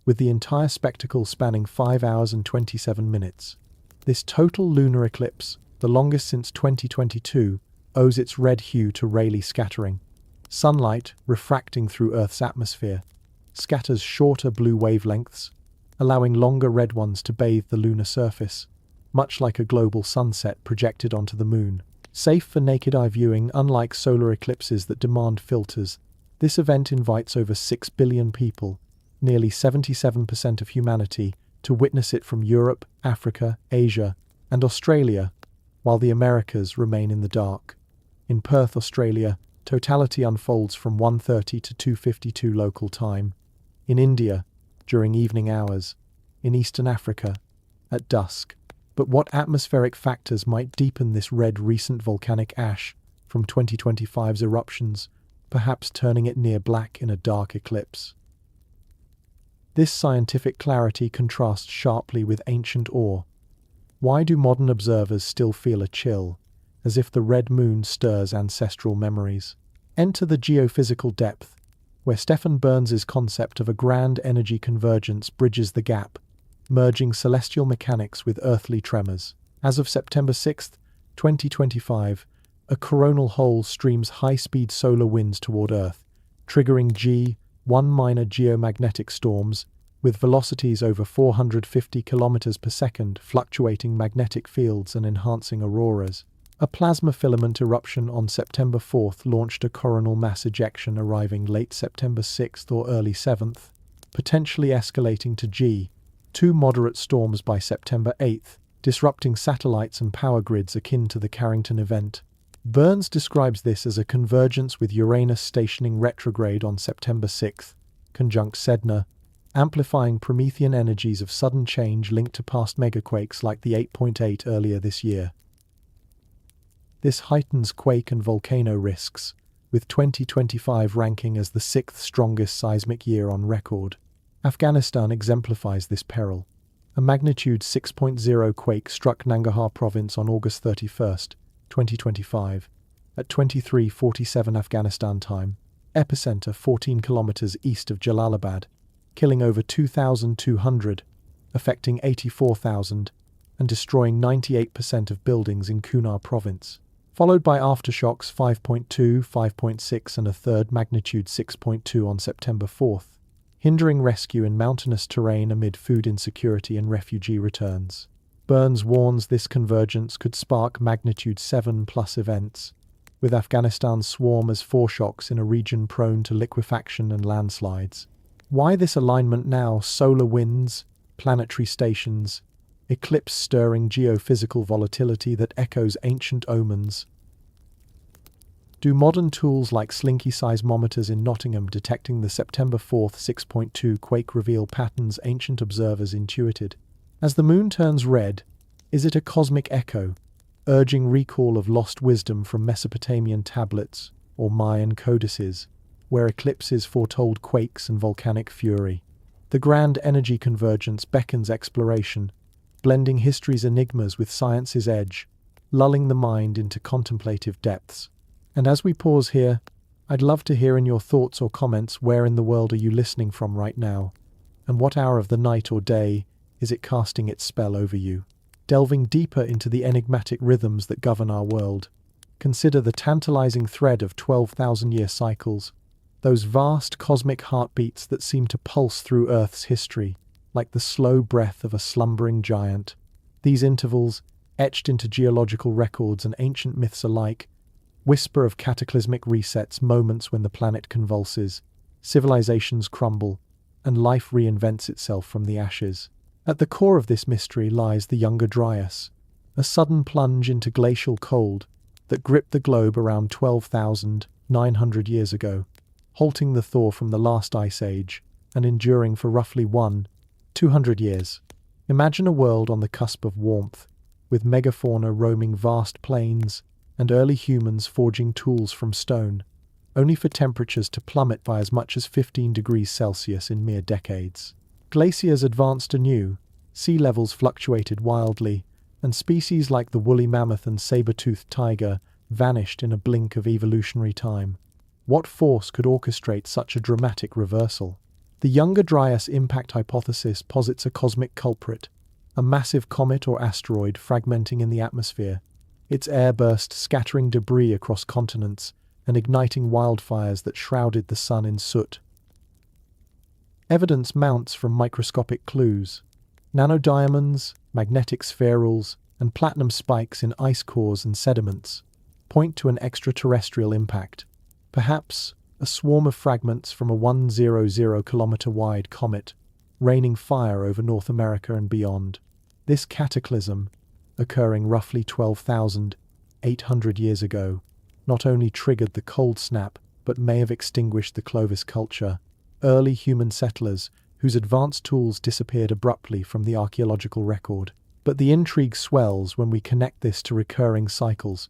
with the entire spectacle spanning 5 hours and 27 minutes. This total lunar eclipse, the longest since 2022, owes its red hue to Rayleigh scattering. Sunlight, refracting through Earth's atmosphere, scatters shorter blue wavelengths, allowing longer red ones to bathe the lunar surface, much like a global sunset projected onto the moon. Safe for naked eye viewing, unlike solar eclipses that demand filters, this event invites over 6 billion people, nearly 77% of humanity, to witness it from Europe, Africa, Asia, and Australia, while the Americas remain in the dark. In Perth, Australia, totality unfolds from 1:30 to 2:52 local time. In India, during evening hours. In Eastern Africa, at dusk. But what atmospheric factors might deepen this red recent volcanic ash from 2025's eruptions, perhaps turning it near black in a dark eclipse? This scientific clarity contrasts sharply with ancient awe. Why do modern observers still feel a chill, as if the red moon stirs ancestral memories? Enter the geophysical depth, where Stephen Burns's concept of a grand energy convergence bridges the gap, merging celestial mechanics with earthly tremors. As of September 6, 2025, a coronal hole streams high-speed solar winds toward Earth, triggering G1 minor geomagnetic storms, with velocities over 450 km per second, fluctuating magnetic fields and enhancing auroras. A plasma filament eruption on September 4th launched a coronal mass ejection arriving late September 6th or early 7th, potentially escalating to G2 moderate storms by September 8th, disrupting satellites and power grids akin to the Carrington event. Burns describes this as a convergence with Uranus stationing retrograde on September 6th, conjunct Sedna, amplifying Promethean energies of sudden change linked to past megaquakes like the 8.8 earlier this year. This heightens quake and volcano risks, with 2025 ranking as the 6th strongest seismic year on record. Afghanistan exemplifies this peril. A magnitude 6.0 quake struck Nangarhar province on August 31, 2025, at 23:47 Afghanistan time, epicenter 14 kilometers east of Jalalabad, killing over 2,200, affecting 84,000, and destroying 98% of buildings in Kunar province, followed by aftershocks 5.2, 5.6 and a third magnitude 6.2 on September 4th, hindering rescue in mountainous terrain amid food insecurity and refugee returns. Burns warns this convergence could spark magnitude 7+ events, with Afghanistan's swarm as foreshocks in a region prone to liquefaction and landslides. Why this alignment now? Solar winds, planetary stations, eclipse-stirring geophysical volatility that echoes ancient omens. Do modern tools like slinky seismometers in Nottingham detecting the September 4th 6.2 quake reveal patterns ancient observers intuited? As the moon turns red, is it a cosmic echo, urging recall of lost wisdom from Mesopotamian tablets or Mayan codices, where eclipses foretold quakes and volcanic fury? The grand energy convergence beckons exploration, blending history's enigmas with science's edge, lulling the mind into contemplative depths. And as we pause here, I'd love to hear in your thoughts or comments, where in the world are you listening from right now? And what hour of the night or day is it casting its spell over you? Delving deeper into the enigmatic rhythms that govern our world, consider the tantalizing thread of 12,000-year cycles, those vast cosmic heartbeats that seem to pulse through Earth's history, like the slow breath of a slumbering giant. These intervals, etched into geological records and ancient myths alike, whisper of cataclysmic resets, moments when the planet convulses, civilizations crumble, and life reinvents itself from the ashes. At the core of this mystery lies the Younger Dryas, a sudden plunge into glacial cold that gripped the globe around 12,900 years ago, halting the thaw from the last ice age and enduring for roughly 200 years. Imagine a world on the cusp of warmth, with megafauna roaming vast plains, and early humans forging tools from stone, only for temperatures to plummet by as much as 15 degrees Celsius in mere decades. Glaciers advanced anew, sea levels fluctuated wildly, and species like the woolly mammoth and saber-toothed tiger vanished in a blink of evolutionary time. What force could orchestrate such a dramatic reversal? The Younger Dryas impact hypothesis posits a cosmic culprit, a massive comet or asteroid fragmenting in the atmosphere, its airburst scattering debris across continents and igniting wildfires that shrouded the sun in soot. Evidence mounts from microscopic clues. Nanodiamonds, magnetic spherules, and platinum spikes in ice cores and sediments point to an extraterrestrial impact, perhaps a swarm of fragments from a 100-kilometer-wide comet raining fire over North America and beyond. This cataclysm, occurring roughly 12,800 years ago, not only triggered the cold snap, but may have extinguished the Clovis culture, early human settlers whose advanced tools disappeared abruptly from the archaeological record. But the intrigue swells when we connect this to recurring cycles,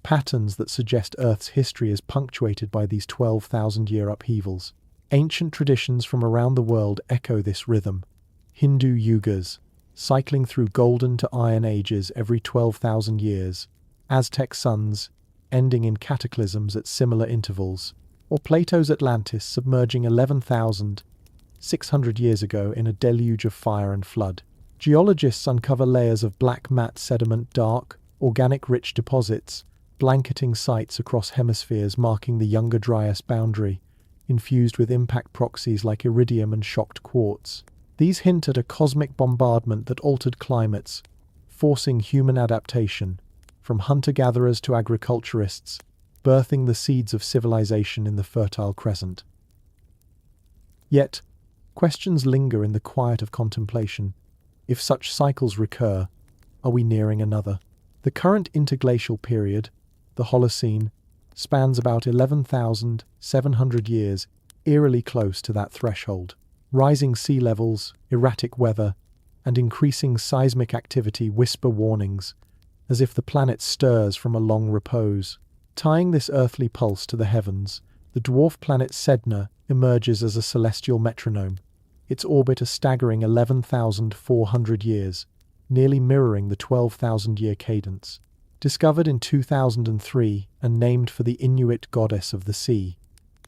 patterns that suggest Earth's history is punctuated by these 12,000-year upheavals. Ancient traditions from around the world echo this rhythm. Hindu yugas, cycling through golden to iron ages every 12,000 years, Aztec suns, ending in cataclysms at similar intervals, or Plato's Atlantis submerging 11,600 years ago in a deluge of fire and flood. Geologists uncover layers of black matte sediment, dark, organic-rich deposits, blanketing sites across hemispheres marking the Younger Dryas boundary, infused with impact proxies like iridium and shocked quartz. These hint at a cosmic bombardment that altered climates, forcing human adaptation, from hunter-gatherers to agriculturists, birthing the seeds of civilization in the Fertile Crescent. Yet, questions linger in the quiet of contemplation. If such cycles recur, are we nearing another? The current interglacial period, the Holocene, spans about 11,700 years, eerily close to that threshold. Rising sea levels, erratic weather, and increasing seismic activity whisper warnings, as if the planet stirs from a long repose. Tying this earthly pulse to the heavens, the dwarf planet Sedna emerges as a celestial metronome, its orbit a staggering 11,400 years, nearly mirroring the 12,000-year cadence. Discovered in 2003 and named for the Inuit goddess of the sea,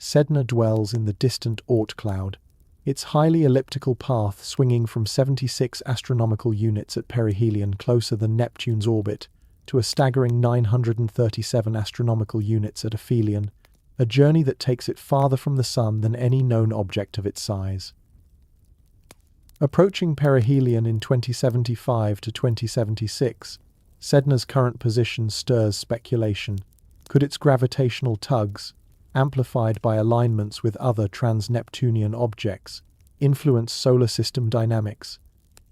Sedna dwells in the distant Oort cloud, its highly elliptical path swinging from 76 astronomical units at perihelion closer than Neptune's orbit to a staggering 937 astronomical units at aphelion, a journey that takes it farther from the Sun than any known object of its size. Approaching perihelion in 2075 to 2076, Sedna's current position stirs speculation. Could its gravitational tugs, amplified by alignments with other trans-Neptunian objects, influence solar system dynamics,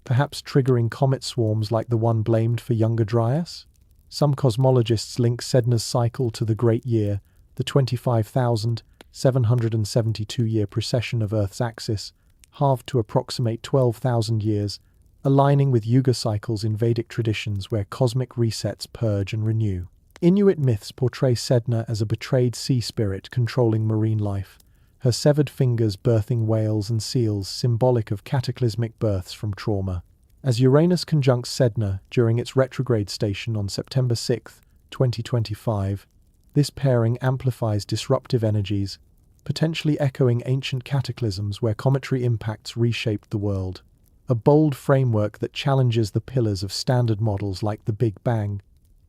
perhaps triggering comet swarms like the one blamed for Younger Dryas? Some cosmologists link Sedna's cycle to the Great Year, the 25,772-year precession of Earth's axis, halved to approximate 12,000 years, aligning with Yuga cycles in Vedic traditions where cosmic resets purge and renew. Inuit myths portray Sedna as a betrayed sea spirit controlling marine life, her severed fingers birthing whales and seals, symbolic of cataclysmic births from trauma. As Uranus conjuncts Sedna during its retrograde station on September 6, 2025, this pairing amplifies disruptive energies, potentially echoing ancient cataclysms where cometary impacts reshaped the world. A bold framework that challenges the pillars of standard models like the Big Bang,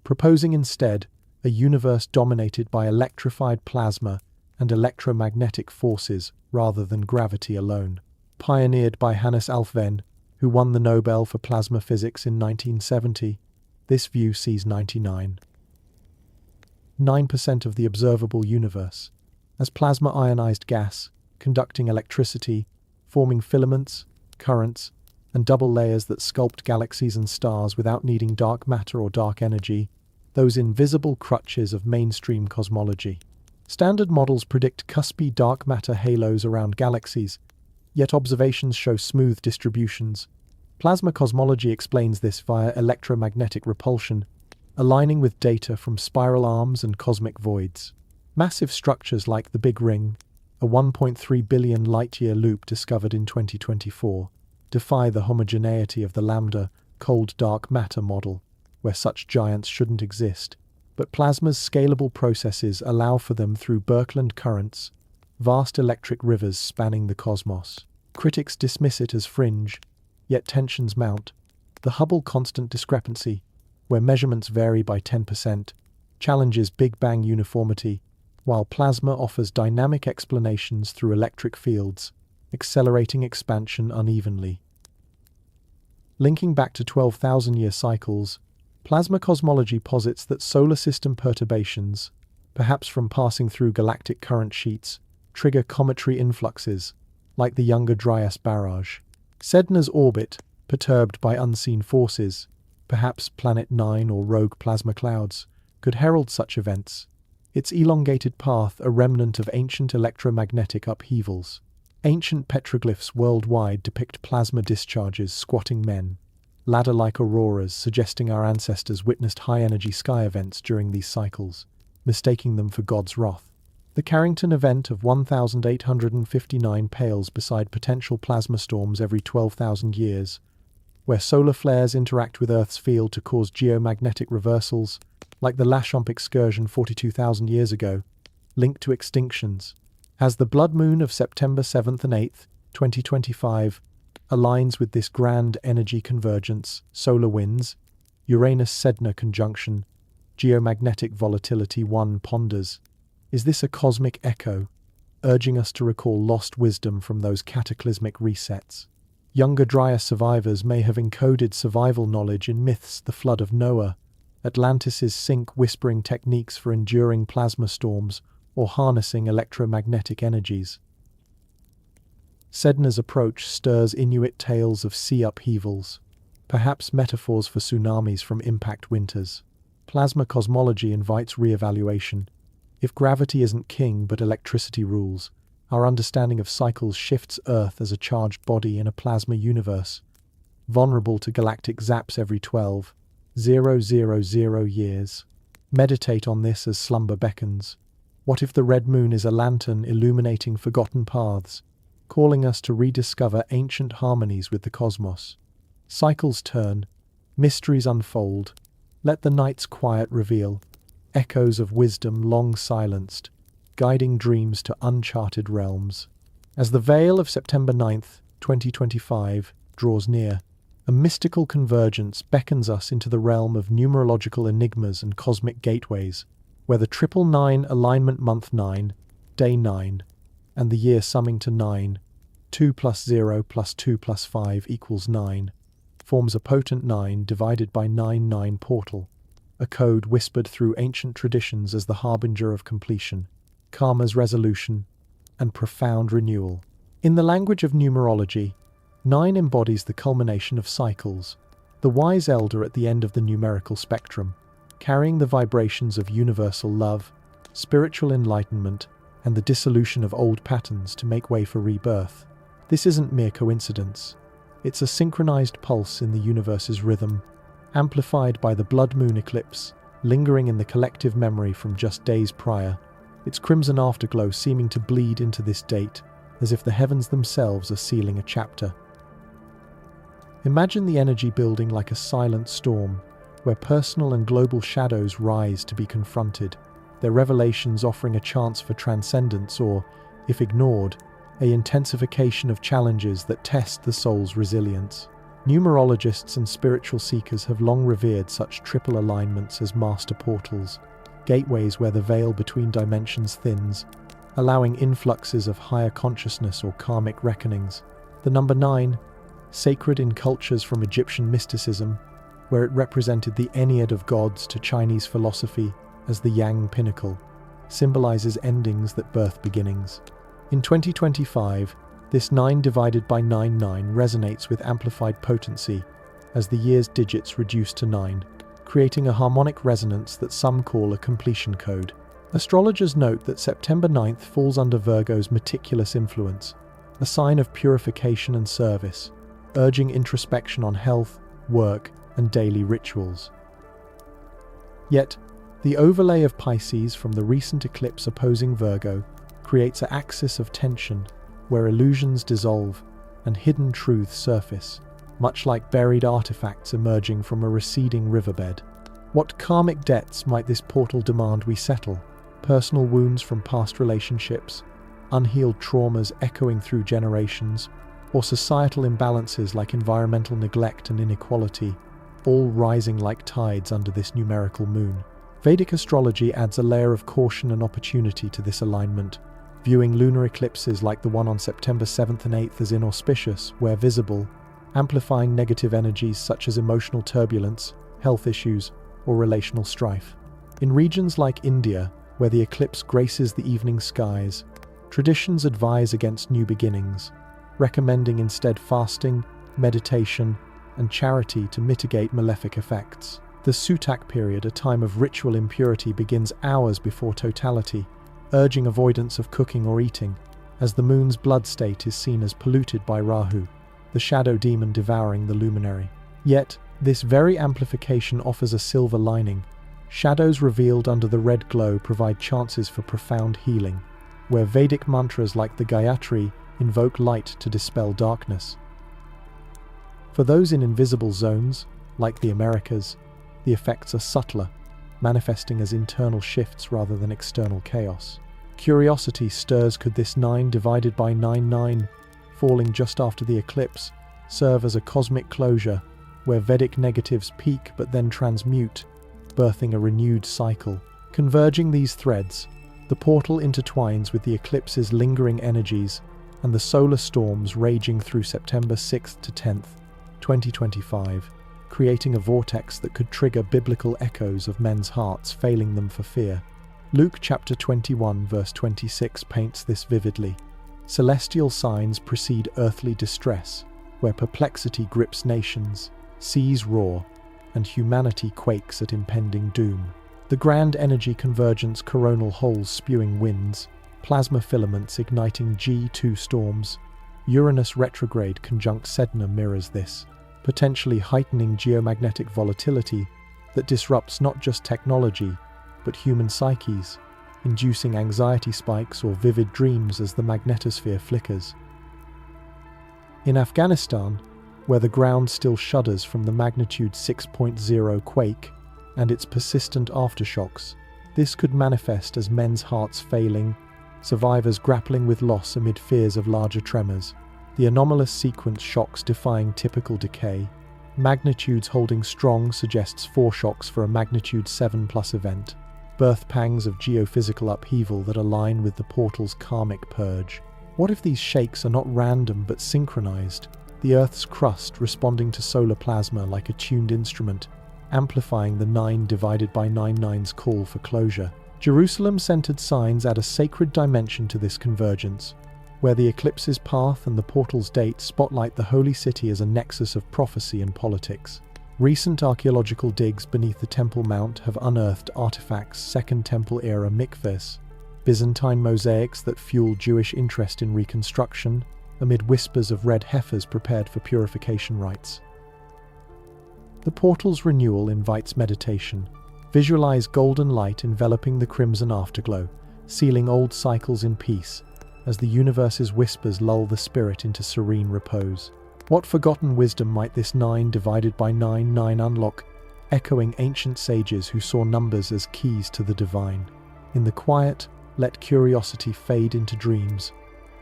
proposing instead a universe dominated by electrified plasma and electromagnetic forces rather than gravity alone. Pioneered by Hannes Alfvén, who won the Nobel for plasma physics in 1970, this view sees 99.9% of the observable universe as plasma ionized gas, conducting electricity, forming filaments, currents, and double layers that sculpt galaxies and stars without needing dark matter or dark energy, those invisible crutches of mainstream cosmology. Standard models predict cuspy dark matter halos around galaxies, yet observations show smooth distributions. Plasma cosmology explains this via electromagnetic repulsion, aligning with data from spiral arms and cosmic voids. Massive structures like the Big Ring, a 1.3 billion light-year loop discovered in 2024, defy the homogeneity of the lambda, cold dark matter model, where such giants shouldn't exist. But plasma's scalable processes allow for them through Birkeland currents, vast electric rivers spanning the cosmos. Critics dismiss it as fringe, yet tensions mount. The Hubble constant discrepancy, where measurements vary by 10%, challenges Big Bang uniformity, while plasma offers dynamic explanations through electric fields, accelerating expansion unevenly. Linking back to 12,000-year cycles, plasma cosmology posits that solar system perturbations, perhaps from passing through galactic current sheets, trigger cometary influxes, like the Younger Dryas barrage. Sedna's orbit, perturbed by unseen forces, perhaps Planet 9 or rogue plasma clouds, could herald such events. Its elongated path a remnant of ancient electromagnetic upheavals. Ancient petroglyphs worldwide depict plasma discharges squatting men, ladder-like auroras suggesting our ancestors witnessed high-energy sky events during these cycles, mistaking them for God's wrath. The Carrington event of 1859 pales beside potential plasma storms every 12,000 years, where solar flares interact with Earth's field to cause geomagnetic reversals, like the Lachamp excursion 42,000 years ago, linked to extinctions. As the blood moon of September 7th and 8th, 2025, aligns with this grand energy convergence, solar winds, Uranus-Sedna conjunction, geomagnetic volatility 1 ponders. Is this a cosmic echo, urging us to recall lost wisdom from those cataclysmic resets? Younger Dryas survivors may have encoded survival knowledge in myths, the flood of Noah, Atlantis' sink whispering techniques for enduring plasma storms or harnessing electromagnetic energies. Sedna's approach stirs Inuit tales of sea upheavals, perhaps metaphors for tsunamis from impact winters. Plasma cosmology invites re-evaluation. If gravity isn't king but electricity rules, our understanding of cycles shifts Earth as a charged body in a plasma universe, vulnerable to galactic zaps every 12,000 years. Meditate on this as slumber beckons. What if the red moon is a lantern illuminating forgotten paths, calling us to rediscover ancient harmonies with the cosmos? Cycles turn, mysteries unfold. Let the night's quiet reveal echoes of wisdom long silenced, guiding dreams to uncharted realms. As the veil of September 9th, 2025, draws near, a mystical convergence beckons us into the realm of numerological enigmas and cosmic gateways, where the 999 alignment month 9, day 9, and the year summing to 9, 2 plus 0 plus 2 plus 5 equals 9, forms a potent 9 divided by 9 portal, a code whispered through ancient traditions as the harbinger of completion, karma's resolution, and profound renewal. In the language of numerology, 9 embodies the culmination of cycles, the wise elder at the end of the numerical spectrum, carrying the vibrations of universal love, spiritual enlightenment, and the dissolution of old patterns to make way for rebirth. This isn't mere coincidence. It's a synchronized pulse in the universe's rhythm, amplified by the blood moon eclipse, lingering in the collective memory from just days prior, its crimson afterglow seeming to bleed into this date, as if the heavens themselves are sealing a chapter. Imagine the energy building like a silent storm, where personal and global shadows rise to be confronted, their revelations offering a chance for transcendence or, if ignored, an intensification of challenges that test the soul's resilience. Numerologists and spiritual seekers have long revered such triple alignments as master portals, gateways where the veil between dimensions thins, allowing influxes of higher consciousness or karmic reckonings. The number 9, sacred in cultures from Egyptian mysticism, where it represented the Ennead of gods to Chinese philosophy as the Yang pinnacle, symbolizes endings that birth beginnings. In 2025, this 9 divided by 9 resonates with amplified potency as the year's digits reduce to 9, creating a harmonic resonance that some call a completion code. Astrologers note that September 9th falls under Virgo's meticulous influence, a sign of purification and service, urging introspection on health, work, and daily rituals. Yet, the overlay of Pisces from the recent eclipse opposing Virgo creates an axis of tension where illusions dissolve and hidden truths surface, much like buried artifacts emerging from a receding riverbed. What karmic debts might this portal demand we settle? Personal wounds from past relationships, unhealed traumas echoing through generations, or societal imbalances like environmental neglect and inequality, all rising like tides under this numerical moon. Vedic astrology adds a layer of caution and opportunity to this alignment, viewing lunar eclipses like the one on September 7th and 8th as inauspicious where visible, amplifying negative energies such as emotional turbulence, health issues, or relational strife. In regions like India, where the eclipse graces the evening skies, traditions advise against new beginnings, recommending instead fasting, meditation, and charity to mitigate malefic effects. The Sutak period, a time of ritual impurity, begins hours before totality, urging avoidance of cooking or eating, as the moon's blood state is seen as polluted by Rahu, the shadow demon devouring the luminary. Yet, this very amplification offers a silver lining. Shadows revealed under the red glow provide chances for profound healing, where Vedic mantras like the Gayatri invoke light to dispel darkness. For those in invisible zones, like the Americas, the effects are subtler, manifesting as internal shifts rather than external chaos. Curiosity stirs: could this 9 divided by 9, falling just after the eclipse, serve as a cosmic closure, where Vedic negatives peak but then transmute, birthing a renewed cycle? Converging these threads, the portal intertwines with the eclipse's lingering energies and the solar storms raging through September 6th to 10th, 2025, creating a vortex that could trigger biblical echoes of men's hearts failing them for fear. Luke chapter 21 verse 26 paints this vividly. Celestial signs precede earthly distress, where perplexity grips nations, seas roar, and humanity quakes at impending doom. The grand energy convergence, coronal holes spewing winds, plasma filaments igniting G2 storms, Uranus retrograde conjunct Sedna mirrors this, potentially heightening geomagnetic volatility that disrupts not just technology, but human psyches, inducing anxiety spikes or vivid dreams as the magnetosphere flickers. In Afghanistan, where the ground still shudders from the magnitude 6.0 quake and its persistent aftershocks, this could manifest as men's hearts failing, survivors grappling with loss amid fears of larger tremors. The anomalous sequence shocks defying typical decay. Magnitudes holding strong suggests foreshocks for a magnitude 7+ event. Birth pangs of geophysical upheaval that align with the portal's karmic purge. What if these shakes are not random but synchronized? The Earth's crust responding to solar plasma like a tuned instrument, amplifying the 9 divided by 9's call for closure. Jerusalem-centered signs add a sacred dimension to this convergence, where the eclipse's path and the portal's date spotlight the holy city as a nexus of prophecy and politics. Recent archaeological digs beneath the Temple Mount have unearthed artifacts, Second Temple-era mikvahs, Byzantine mosaics that fuel Jewish interest in reconstruction, amid whispers of red heifers prepared for purification rites. The portal's renewal invites meditation. Visualize golden light enveloping the crimson afterglow, sealing old cycles in peace, as the universe's whispers lull the spirit into serene repose. What forgotten wisdom might this 9 divided by 9 unlock, echoing ancient sages who saw numbers as keys to the divine? In the quiet, let curiosity fade into dreams,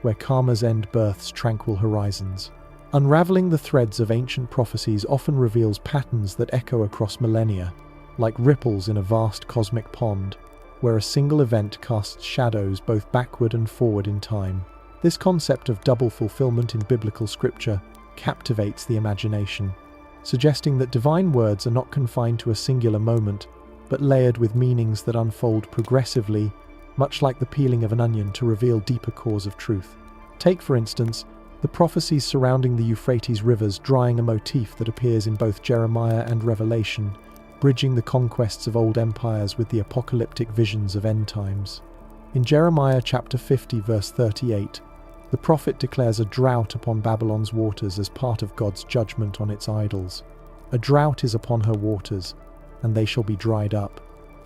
where karma's end births tranquil horizons. Unraveling the threads of ancient prophecies often reveals patterns that echo across millennia, like ripples in a vast cosmic pond, where a single event casts shadows both backward and forward in time. This concept of double fulfillment in biblical scripture captivates the imagination, suggesting that divine words are not confined to a singular moment, but layered with meanings that unfold progressively, much like the peeling of an onion to reveal deeper cores of truth. Take, for instance, the prophecies surrounding the Euphrates rivers drying, a motif that appears in both Jeremiah and Revelation, bridging the conquests of old empires with the apocalyptic visions of end times. In Jeremiah chapter 50 verse 38, the prophet declares a drought upon Babylon's waters as part of God's judgment on its idols. A drought is upon her waters, and they shall be dried up.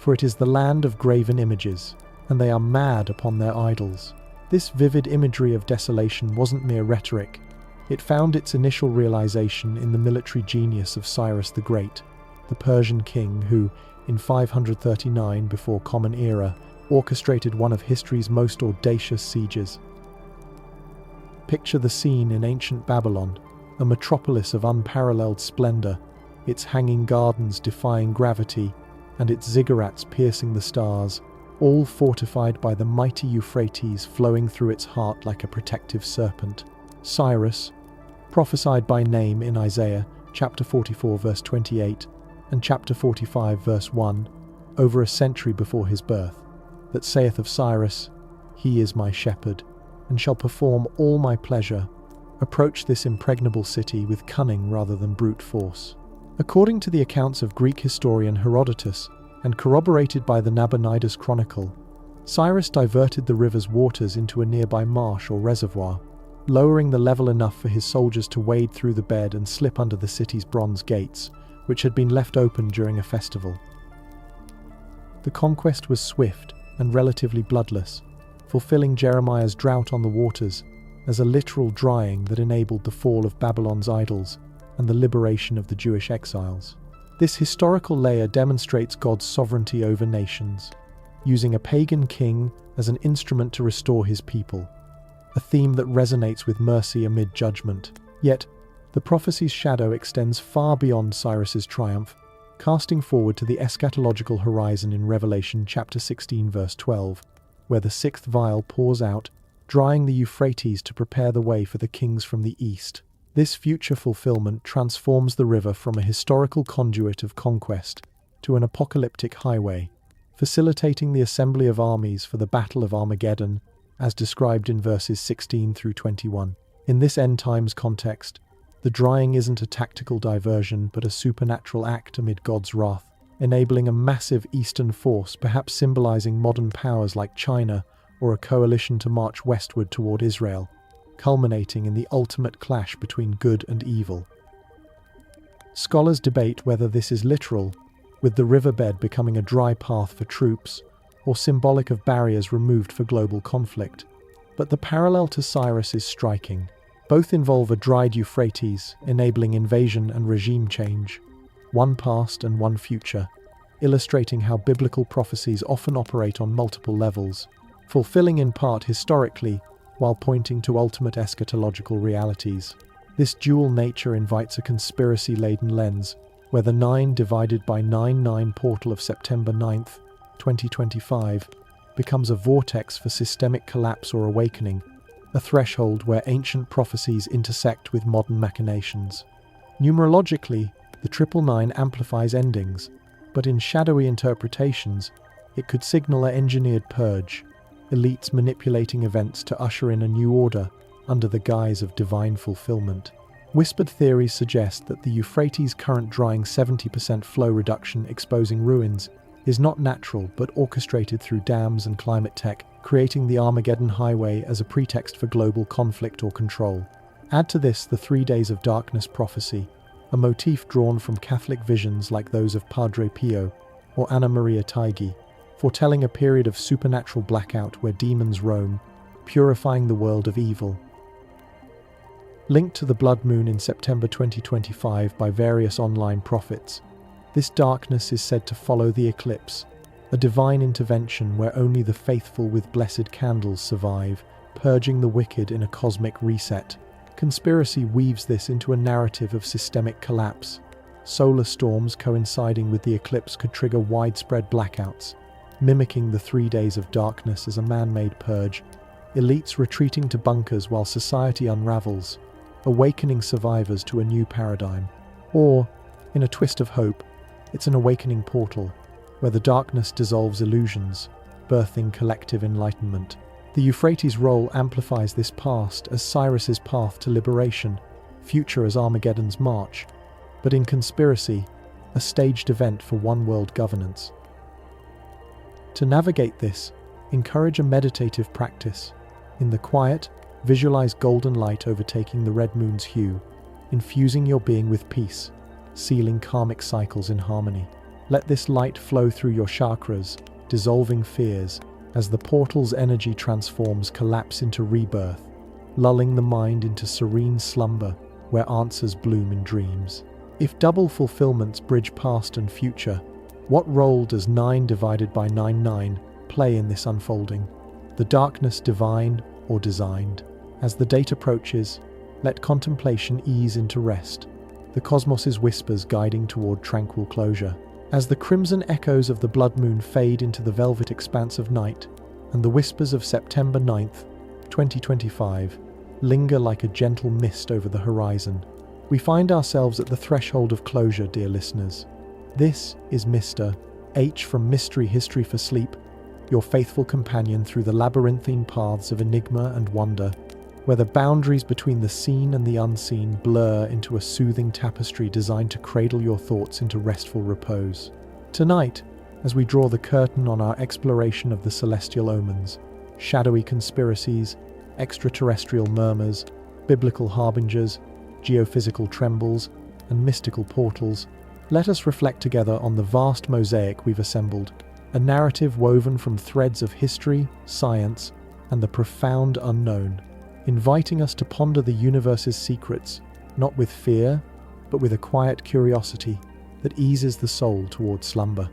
for it is the land of graven images, and they are mad upon their idols. This vivid imagery of desolation wasn't mere rhetoric. It found its initial realization in the military genius of Cyrus the Great, the Persian king who, in 539 before Common Era, orchestrated one of history's most audacious sieges. Picture the scene in ancient Babylon, a metropolis of unparalleled splendor, its hanging gardens defying gravity, and its ziggurats piercing the stars, all fortified by the mighty Euphrates flowing through its heart like a protective serpent. Cyrus, prophesied by name in Isaiah chapter 44 verse 28 and chapter 45 verse 1, over a century before his birth, that saith of Cyrus, "He is my shepherd, and shall perform all my pleasure," approach this impregnable city with cunning rather than brute force. According to the accounts of Greek historian Herodotus, and corroborated by the Nabonidus Chronicle, Cyrus diverted the river's waters into a nearby marsh or reservoir, lowering the level enough for his soldiers to wade through the bed and slip under the city's bronze gates, which had been left open during a festival. The conquest was swift and relatively bloodless, fulfilling Jeremiah's drought on the waters as a literal drying that enabled the fall of Babylon's idols and the liberation of the Jewish exiles. This historical layer demonstrates God's sovereignty over nations, using a pagan king as an instrument to restore his people, a theme that resonates with mercy amid judgment. Yet, the prophecy's shadow extends far beyond Cyrus's triumph, casting forward to the eschatological horizon in Revelation chapter 16 verse 12, where the sixth vial pours out, drying the Euphrates to prepare the way for the kings from the east. This future fulfillment transforms the river from a historical conduit of conquest to an apocalyptic highway, facilitating the assembly of armies for the Battle of Armageddon, as described in verses 16 through 21. In this end times context, the drying isn't a tactical diversion but a supernatural act amid God's wrath, enabling a massive eastern force, perhaps symbolizing modern powers like China, or a coalition to march westward toward Israel, culminating in the ultimate clash between good and evil. Scholars debate whether this is literal, with the riverbed becoming a dry path for troops, or symbolic of barriers removed for global conflict. But the parallel to Cyrus is striking. Both involve a dried Euphrates, enabling invasion and regime change, one past and one future, illustrating how biblical prophecies often operate on multiple levels, fulfilling in part historically, while pointing to ultimate eschatological realities. This dual nature invites a conspiracy-laden lens, where the 9 divided by 9 portal of September 9th, 2025, becomes a vortex for systemic collapse or awakening, a threshold where ancient prophecies intersect with modern machinations. Numerologically, the 999 amplifies endings, but in shadowy interpretations, it could signal an engineered purge, elites manipulating events to usher in a new order under the guise of divine fulfillment. Whispered theories suggest that the Euphrates' current drying 70% flow reduction exposing ruins is not natural but orchestrated through dams and climate tech, creating the Armageddon Highway as a pretext for global conflict or control. Add to this the 3 days of darkness prophecy, a motif drawn from Catholic visions like those of Padre Pio or Anna Maria Taigi, foretelling a period of supernatural blackout where demons roam, purifying the world of evil. Linked to the blood moon in September 2025 by various online prophets, this darkness is said to follow the eclipse, a divine intervention where only the faithful with blessed candles survive, purging the wicked in a cosmic reset. Conspiracy weaves this into a narrative of systemic collapse. Solar storms coinciding with the eclipse could trigger widespread blackouts, mimicking the 3 days of darkness as a man-made purge, elites retreating to bunkers while society unravels, awakening survivors to a new paradigm. Or, in a twist of hope, it's an awakening portal, where the darkness dissolves illusions, birthing collective enlightenment. The Euphrates' role amplifies this past as Cyrus's path to liberation, future as Armageddon's march, but in conspiracy, a staged event for one-world governance. To navigate this, encourage a meditative practice. In the quiet, visualize golden light overtaking the red moon's hue, infusing your being with peace, sealing karmic cycles in harmony. Let this light flow through your chakras, dissolving fears, as the portal's energy transforms collapse into rebirth, lulling the mind into serene slumber where answers bloom in dreams. If double fulfillments bridge past and future, what role does 9 divided by 99 play in this unfolding? The darkness divine or designed? As the date approaches, let contemplation ease into rest, the cosmos's whispers guiding toward tranquil closure. As the crimson echoes of the blood moon fade into the velvet expanse of night, and the whispers of September 9th, 2025, linger like a gentle mist over the horizon, we find ourselves at the threshold of closure, dear listeners. This is Mr. H from Mystery History for Sleep, your faithful companion through the labyrinthine paths of enigma and wonder, where the boundaries between the seen and the unseen blur into a soothing tapestry designed to cradle your thoughts into restful repose. Tonight, as we draw the curtain on our exploration of the celestial omens, shadowy conspiracies, extraterrestrial murmurs, biblical harbingers, geophysical trembles, and mystical portals, let us reflect together on the vast mosaic we've assembled, a narrative woven from threads of history, science, and the profound unknown, inviting us to ponder the universe's secrets, not with fear, but with a quiet curiosity that eases the soul toward slumber.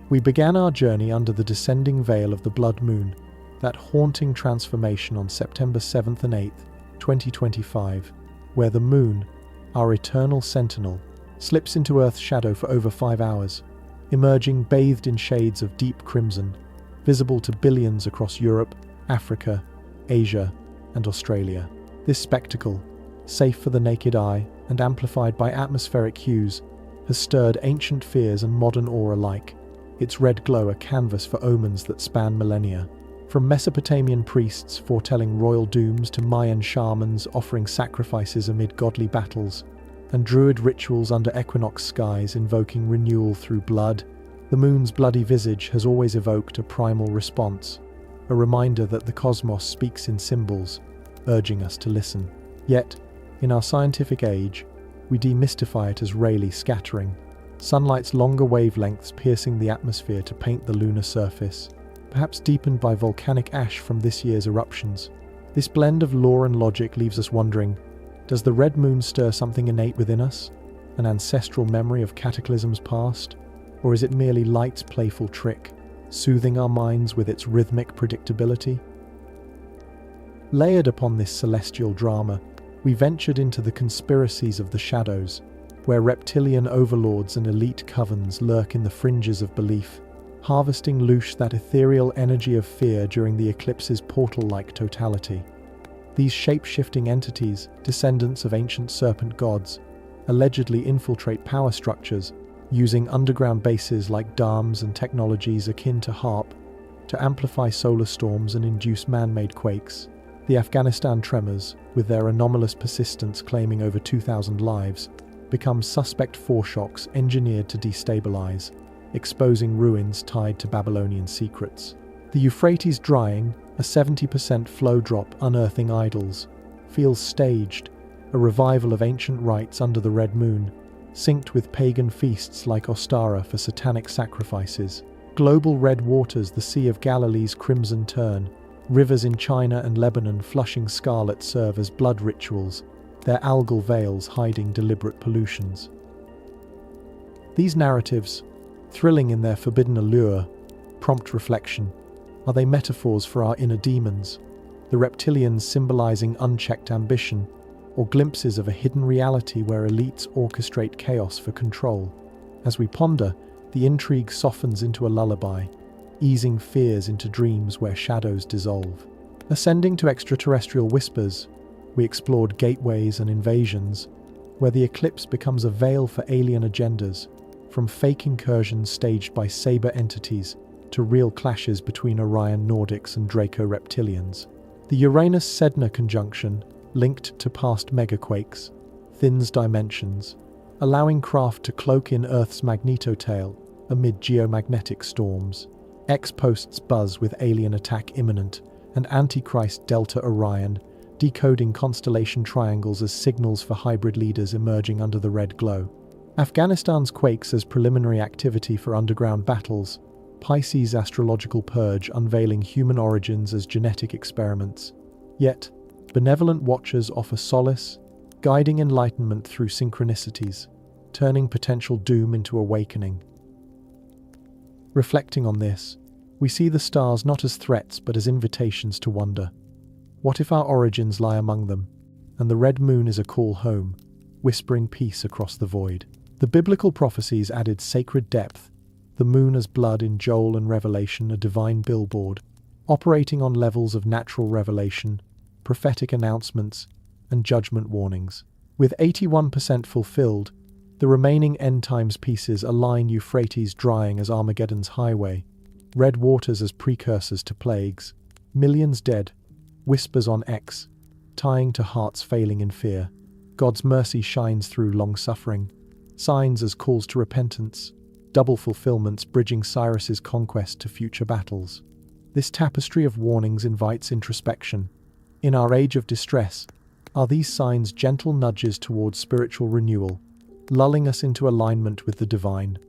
We began our journey under the descending veil of the blood moon, that haunting transformation on September 7th and 8th, 2025, where the moon, our eternal sentinel, slips into Earth's shadow for over 5 hours, emerging bathed in shades of deep crimson, visible to billions across Europe, Africa, Asia, and Australia. This spectacle, safe for the naked eye and amplified by atmospheric hues, has stirred ancient fears and modern awe alike, its red glow a canvas for omens that span millennia. From Mesopotamian priests foretelling royal dooms to Mayan shamans offering sacrifices amid godly battles, and druid rituals under equinox skies invoking renewal through blood, the moon's bloody visage has always evoked a primal response, a reminder that the cosmos speaks in symbols, urging us to listen. Yet, in our scientific age, we demystify it as Rayleigh scattering, sunlight's longer wavelengths piercing the atmosphere to paint the lunar surface, perhaps deepened by volcanic ash from this year's eruptions. This blend of lore and logic leaves us wondering, does the red moon stir something innate within us, an ancestral memory of cataclysms past, or is it merely light's playful trick, soothing our minds with its rhythmic predictability? Layered upon this celestial drama, we ventured into the conspiracies of the shadows, where reptilian overlords and elite covens lurk in the fringes of belief, harvesting loose that ethereal energy of fear during the eclipse's portal-like totality. These shape-shifting entities, descendants of ancient serpent gods, allegedly infiltrate power structures, using underground bases like dams and technologies akin to HAARP to amplify solar storms and induce man-made quakes. The Afghanistan Tremors, with their anomalous persistence claiming over 2,000 lives, become suspect foreshocks engineered to destabilize, exposing ruins tied to Babylonian secrets. The Euphrates drying, a 70% flow drop unearthing idols, feels staged, a revival of ancient rites under the red moon, synced with pagan feasts like Ostara for satanic sacrifices. Global red waters, the Sea of Galilee's crimson turn, rivers in China and Lebanon flushing scarlet serve as blood rituals, their algal veils hiding deliberate pollutions. These narratives, thrilling in their forbidden allure, prompt reflection. Are they metaphors for our inner demons, the reptilians symbolizing unchecked ambition, or glimpses of a hidden reality where elites orchestrate chaos for control? As we ponder, the intrigue softens into a lullaby, easing fears into dreams where shadows dissolve. Ascending to extraterrestrial whispers, we explored gateways and invasions, where the eclipse becomes a veil for alien agendas, from fake incursions staged by saber entities to real clashes between Orion Nordics and Draco Reptilians. The Uranus-Sedna conjunction, linked to past megaquakes, thins dimensions, allowing craft to cloak in Earth's magnetotail amid geomagnetic storms. X-posts buzz with alien attack imminent, and Antichrist Delta Orion, decoding constellation triangles as signals for hybrid leaders emerging under the red glow. Afghanistan's quakes as preliminary activity for underground battles, Pisces' astrological purge unveiling human origins as genetic experiments. Yet, benevolent watchers offer solace, guiding enlightenment through synchronicities, turning potential doom into awakening. Reflecting on this, we see the stars not as threats but as invitations to wonder. What if our origins lie among them, and the red moon is a call home, whispering peace across the void? The biblical prophecies added sacred depth, the moon as blood in Joel and Revelation, a divine billboard, operating on levels of natural revelation, prophetic announcements, and judgment warnings. With 81% fulfilled, the remaining end times pieces align Euphrates drying as Armageddon's highway, red waters as precursors to plagues, millions dead, whispers on X, tying to hearts failing in fear. God's mercy shines through long-suffering, signs as calls to repentance, double fulfillments bridging Cyrus's conquest to future battles. This tapestry of warnings invites introspection. In our age of distress, are these signs gentle nudges towards spiritual renewal, lulling us into alignment with the divine?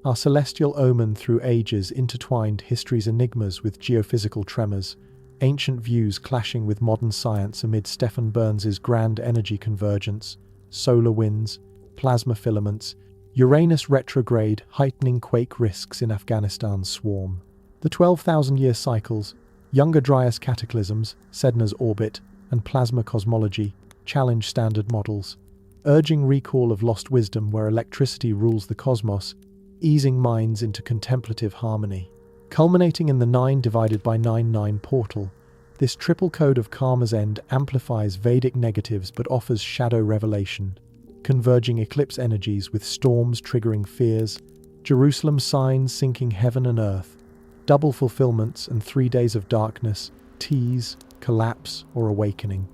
Our celestial omen through ages intertwined history's enigmas with geophysical tremors, ancient views clashing with modern science amid Stephen Burns's grand energy convergence, solar winds, plasma filaments, Uranus retrograde heightening quake risks in Afghanistan's swarm. The 12,000-year cycles, Younger Dryas cataclysms, Sedna's orbit, and plasma cosmology challenge standard models, urging recall of lost wisdom where electricity rules the cosmos, easing minds into contemplative harmony. Culminating in the 9 divided by 9 portal, this triple code of karma's end amplifies Vedic negatives but offers shadow revelation, converging eclipse energies with storms triggering fears, Jerusalem signs syncing heaven and earth, double fulfillments and 3 days of darkness, tease, collapse, or awakening.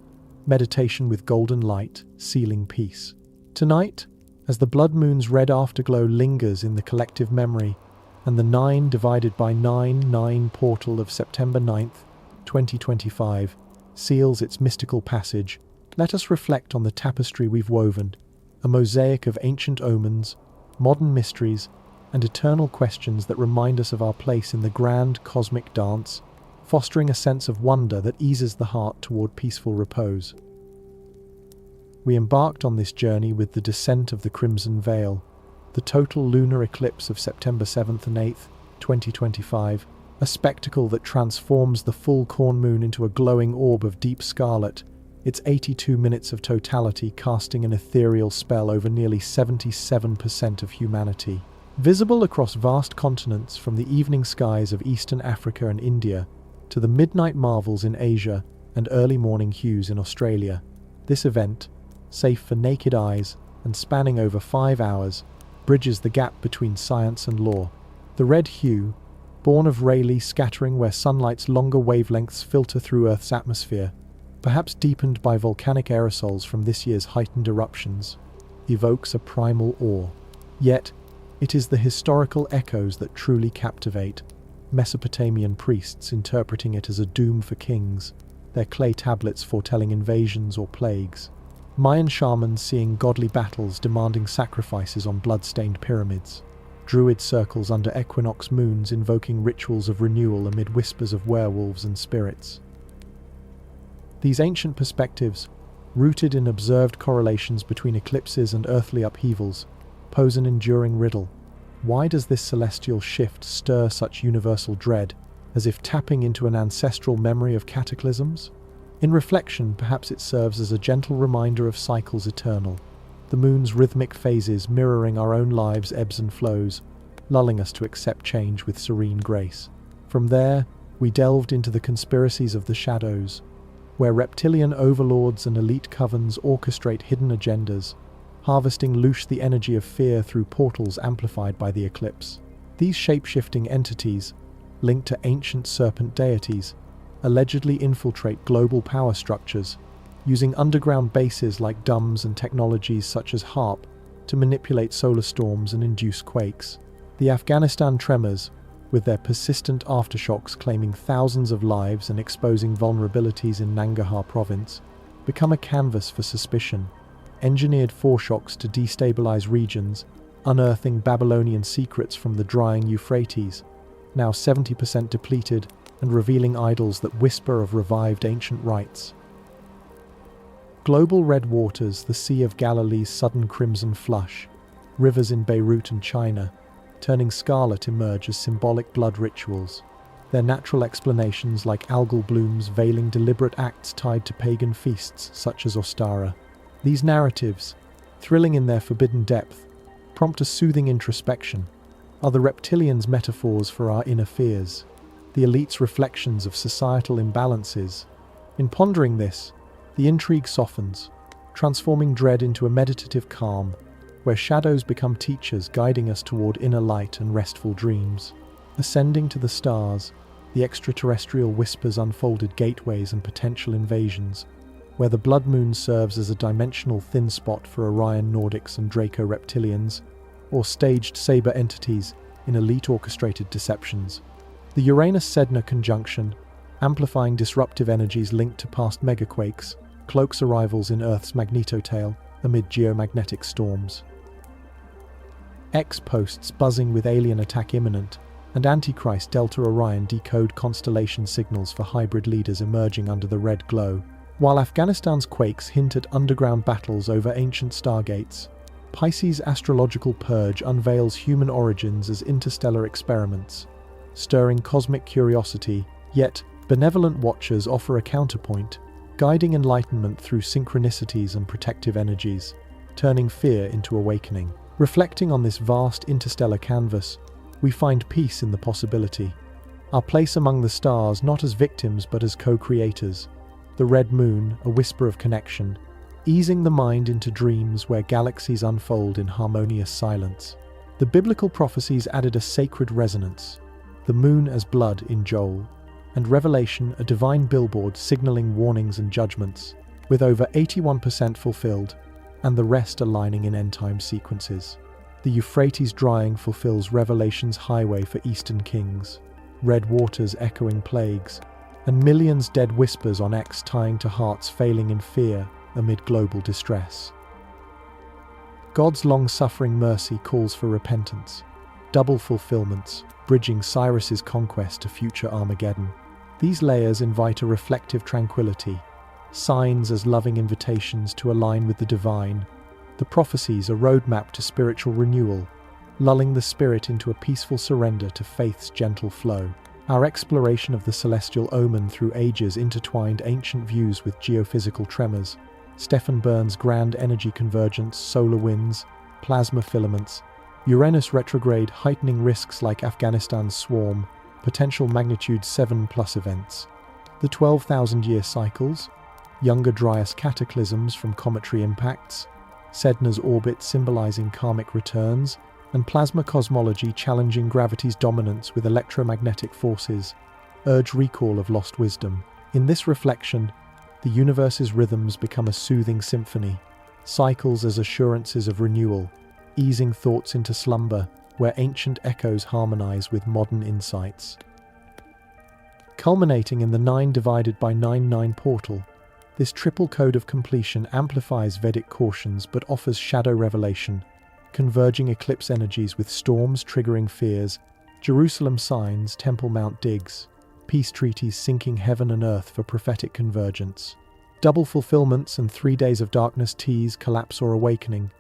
Meditation with golden light, sealing peace. Tonight, as the blood moon's red afterglow lingers in the collective memory, and the 9 divided by 9 portal of September 9th, 2025, seals its mystical passage, let us reflect on the tapestry we've woven, a mosaic of ancient omens, modern mysteries, and eternal questions that remind us of our place in the grand cosmic dance, fostering a sense of wonder that eases the heart toward peaceful repose. We embarked on this journey with the descent of the Crimson Veil, the total lunar eclipse of September 7th and 8th, 2025, a spectacle that transforms the full corn moon into a glowing orb of deep scarlet, its 82 minutes of totality casting an ethereal spell over nearly 77% of humanity. Visible across vast continents from the evening skies of Eastern Africa and India to the midnight marvels in Asia and early morning hues in Australia, this event, safe for naked eyes and spanning over 5 hours, bridges the gap between science and lore. The red hue, born of Rayleigh scattering where sunlight's longer wavelengths filter through Earth's atmosphere, perhaps deepened by volcanic aerosols from this year's heightened eruptions, evokes a primal awe. Yet, it is the historical echoes that truly captivate, Mesopotamian priests interpreting it as a doom for kings, their clay tablets foretelling invasions or plagues, Mayan shamans seeing godly battles demanding sacrifices on blood-stained pyramids, druid circles under equinox moons invoking rituals of renewal amid whispers of werewolves and spirits. These ancient perspectives, rooted in observed correlations between eclipses and earthly upheavals, pose an enduring riddle. Why does this celestial shift stir such universal dread, as if tapping into an ancestral memory of cataclysms? In reflection, perhaps it serves as a gentle reminder of cycles eternal, the moon's rhythmic phases mirroring our own lives' ebbs and flows, lulling us to accept change with serene grace. From there, we delved into the conspiracies of the shadows, where reptilian overlords and elite covens orchestrate hidden agendas, harvesting loose the energy of fear through portals amplified by the eclipse. These shape-shifting entities, linked to ancient serpent deities, allegedly infiltrate global power structures, using underground bases like DUMBs and technologies such as HARP to manipulate solar storms and induce quakes. The Afghanistan Tremors, with their persistent aftershocks claiming thousands of lives and exposing vulnerabilities in Nangarhar province, become a canvas for suspicion, engineered foreshocks to destabilize regions, unearthing Babylonian secrets from the drying Euphrates, now 70% depleted and revealing idols that whisper of revived ancient rites. Global red waters, the Sea of Galilee's sudden crimson flush, rivers in Beirut and China, turning scarlet emerge as symbolic blood rituals, their natural explanations like algal blooms veiling deliberate acts tied to pagan feasts such as Ostara. These narratives, thrilling in their forbidden depth, prompt a soothing introspection. Are the reptilians metaphors for our inner fears, the elite's reflections of societal imbalances? In pondering this, the intrigue softens, transforming dread into a meditative calm, where shadows become teachers guiding us toward inner light and restful dreams. Ascending to the stars, the extraterrestrial whispers unfolded gateways and potential invasions, where the blood moon serves as a dimensional thin spot for Orion Nordics and Draco Reptilians, or staged saber entities in elite orchestrated deceptions. The Uranus-Sedna conjunction, amplifying disruptive energies linked to past megaquakes, cloaks arrivals in Earth's magnetotail amid geomagnetic storms. X-posts buzzing with alien attack imminent, and Antichrist Delta Orion decode constellation signals for hybrid leaders emerging under the red glow, while Afghanistan's quakes hint at underground battles over ancient stargates. Pisces' astrological purge unveils human origins as interstellar experiments, stirring cosmic curiosity, yet benevolent watchers offer a counterpoint, guiding enlightenment through synchronicities and protective energies, turning fear into awakening. Reflecting on this vast interstellar canvas, we find peace in the possibility, our place among the stars not as victims but as co-creators, the red moon, a whisper of connection, easing the mind into dreams where galaxies unfold in harmonious silence. The biblical prophecies added a sacred resonance, the moon as blood in Joel, and Revelation a divine billboard signaling warnings and judgments, with over 81% fulfilled, and the rest aligning in end-time sequences. The Euphrates drying fulfills Revelation's highway for Eastern kings, red waters echoing plagues, and millions dead whispers on X tying to hearts failing in fear amid global distress. God's long-suffering mercy calls for repentance, double fulfillments, bridging Cyrus's conquest to future Armageddon. These layers invite a reflective tranquility, signs as loving invitations to align with the divine, the prophecies a roadmap to spiritual renewal, lulling the spirit into a peaceful surrender to faith's gentle flow. Our exploration of the celestial omen through ages intertwined ancient views with geophysical tremors, Stephen Byrne's grand energy convergence, solar winds, plasma filaments, Uranus retrograde heightening risks like Afghanistan's swarm, potential magnitude 7+ events, the 12,000-year cycles, Younger Dryas cataclysms from cometary impacts, Sedna's orbit symbolizing karmic returns, and plasma cosmology challenging gravity's dominance with electromagnetic forces, urge recall of lost wisdom. In this reflection, the universe's rhythms become a soothing symphony, cycles as assurances of renewal, easing thoughts into slumber where ancient echoes harmonize with modern insights. Culminating in the 9 divided by 9 portal, this triple code of completion amplifies Vedic cautions but offers shadow revelation, converging eclipse energies with storms triggering fears, Jerusalem signs, Temple Mount digs, peace treaties syncing heaven and earth for prophetic convergence. Double fulfillments and 3 days of darkness tease collapse or awakening,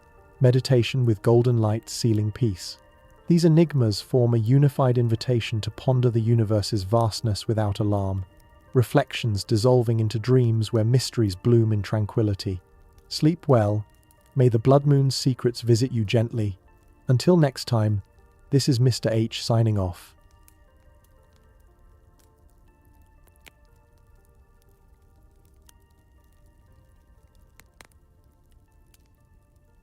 meditation with golden light sealing peace. These enigmas form a unified invitation to ponder the universe's vastness without alarm, reflections dissolving into dreams where mysteries bloom in tranquility. Sleep well. May the blood moon's secrets visit you gently. Until next time, this is Mr. H signing off.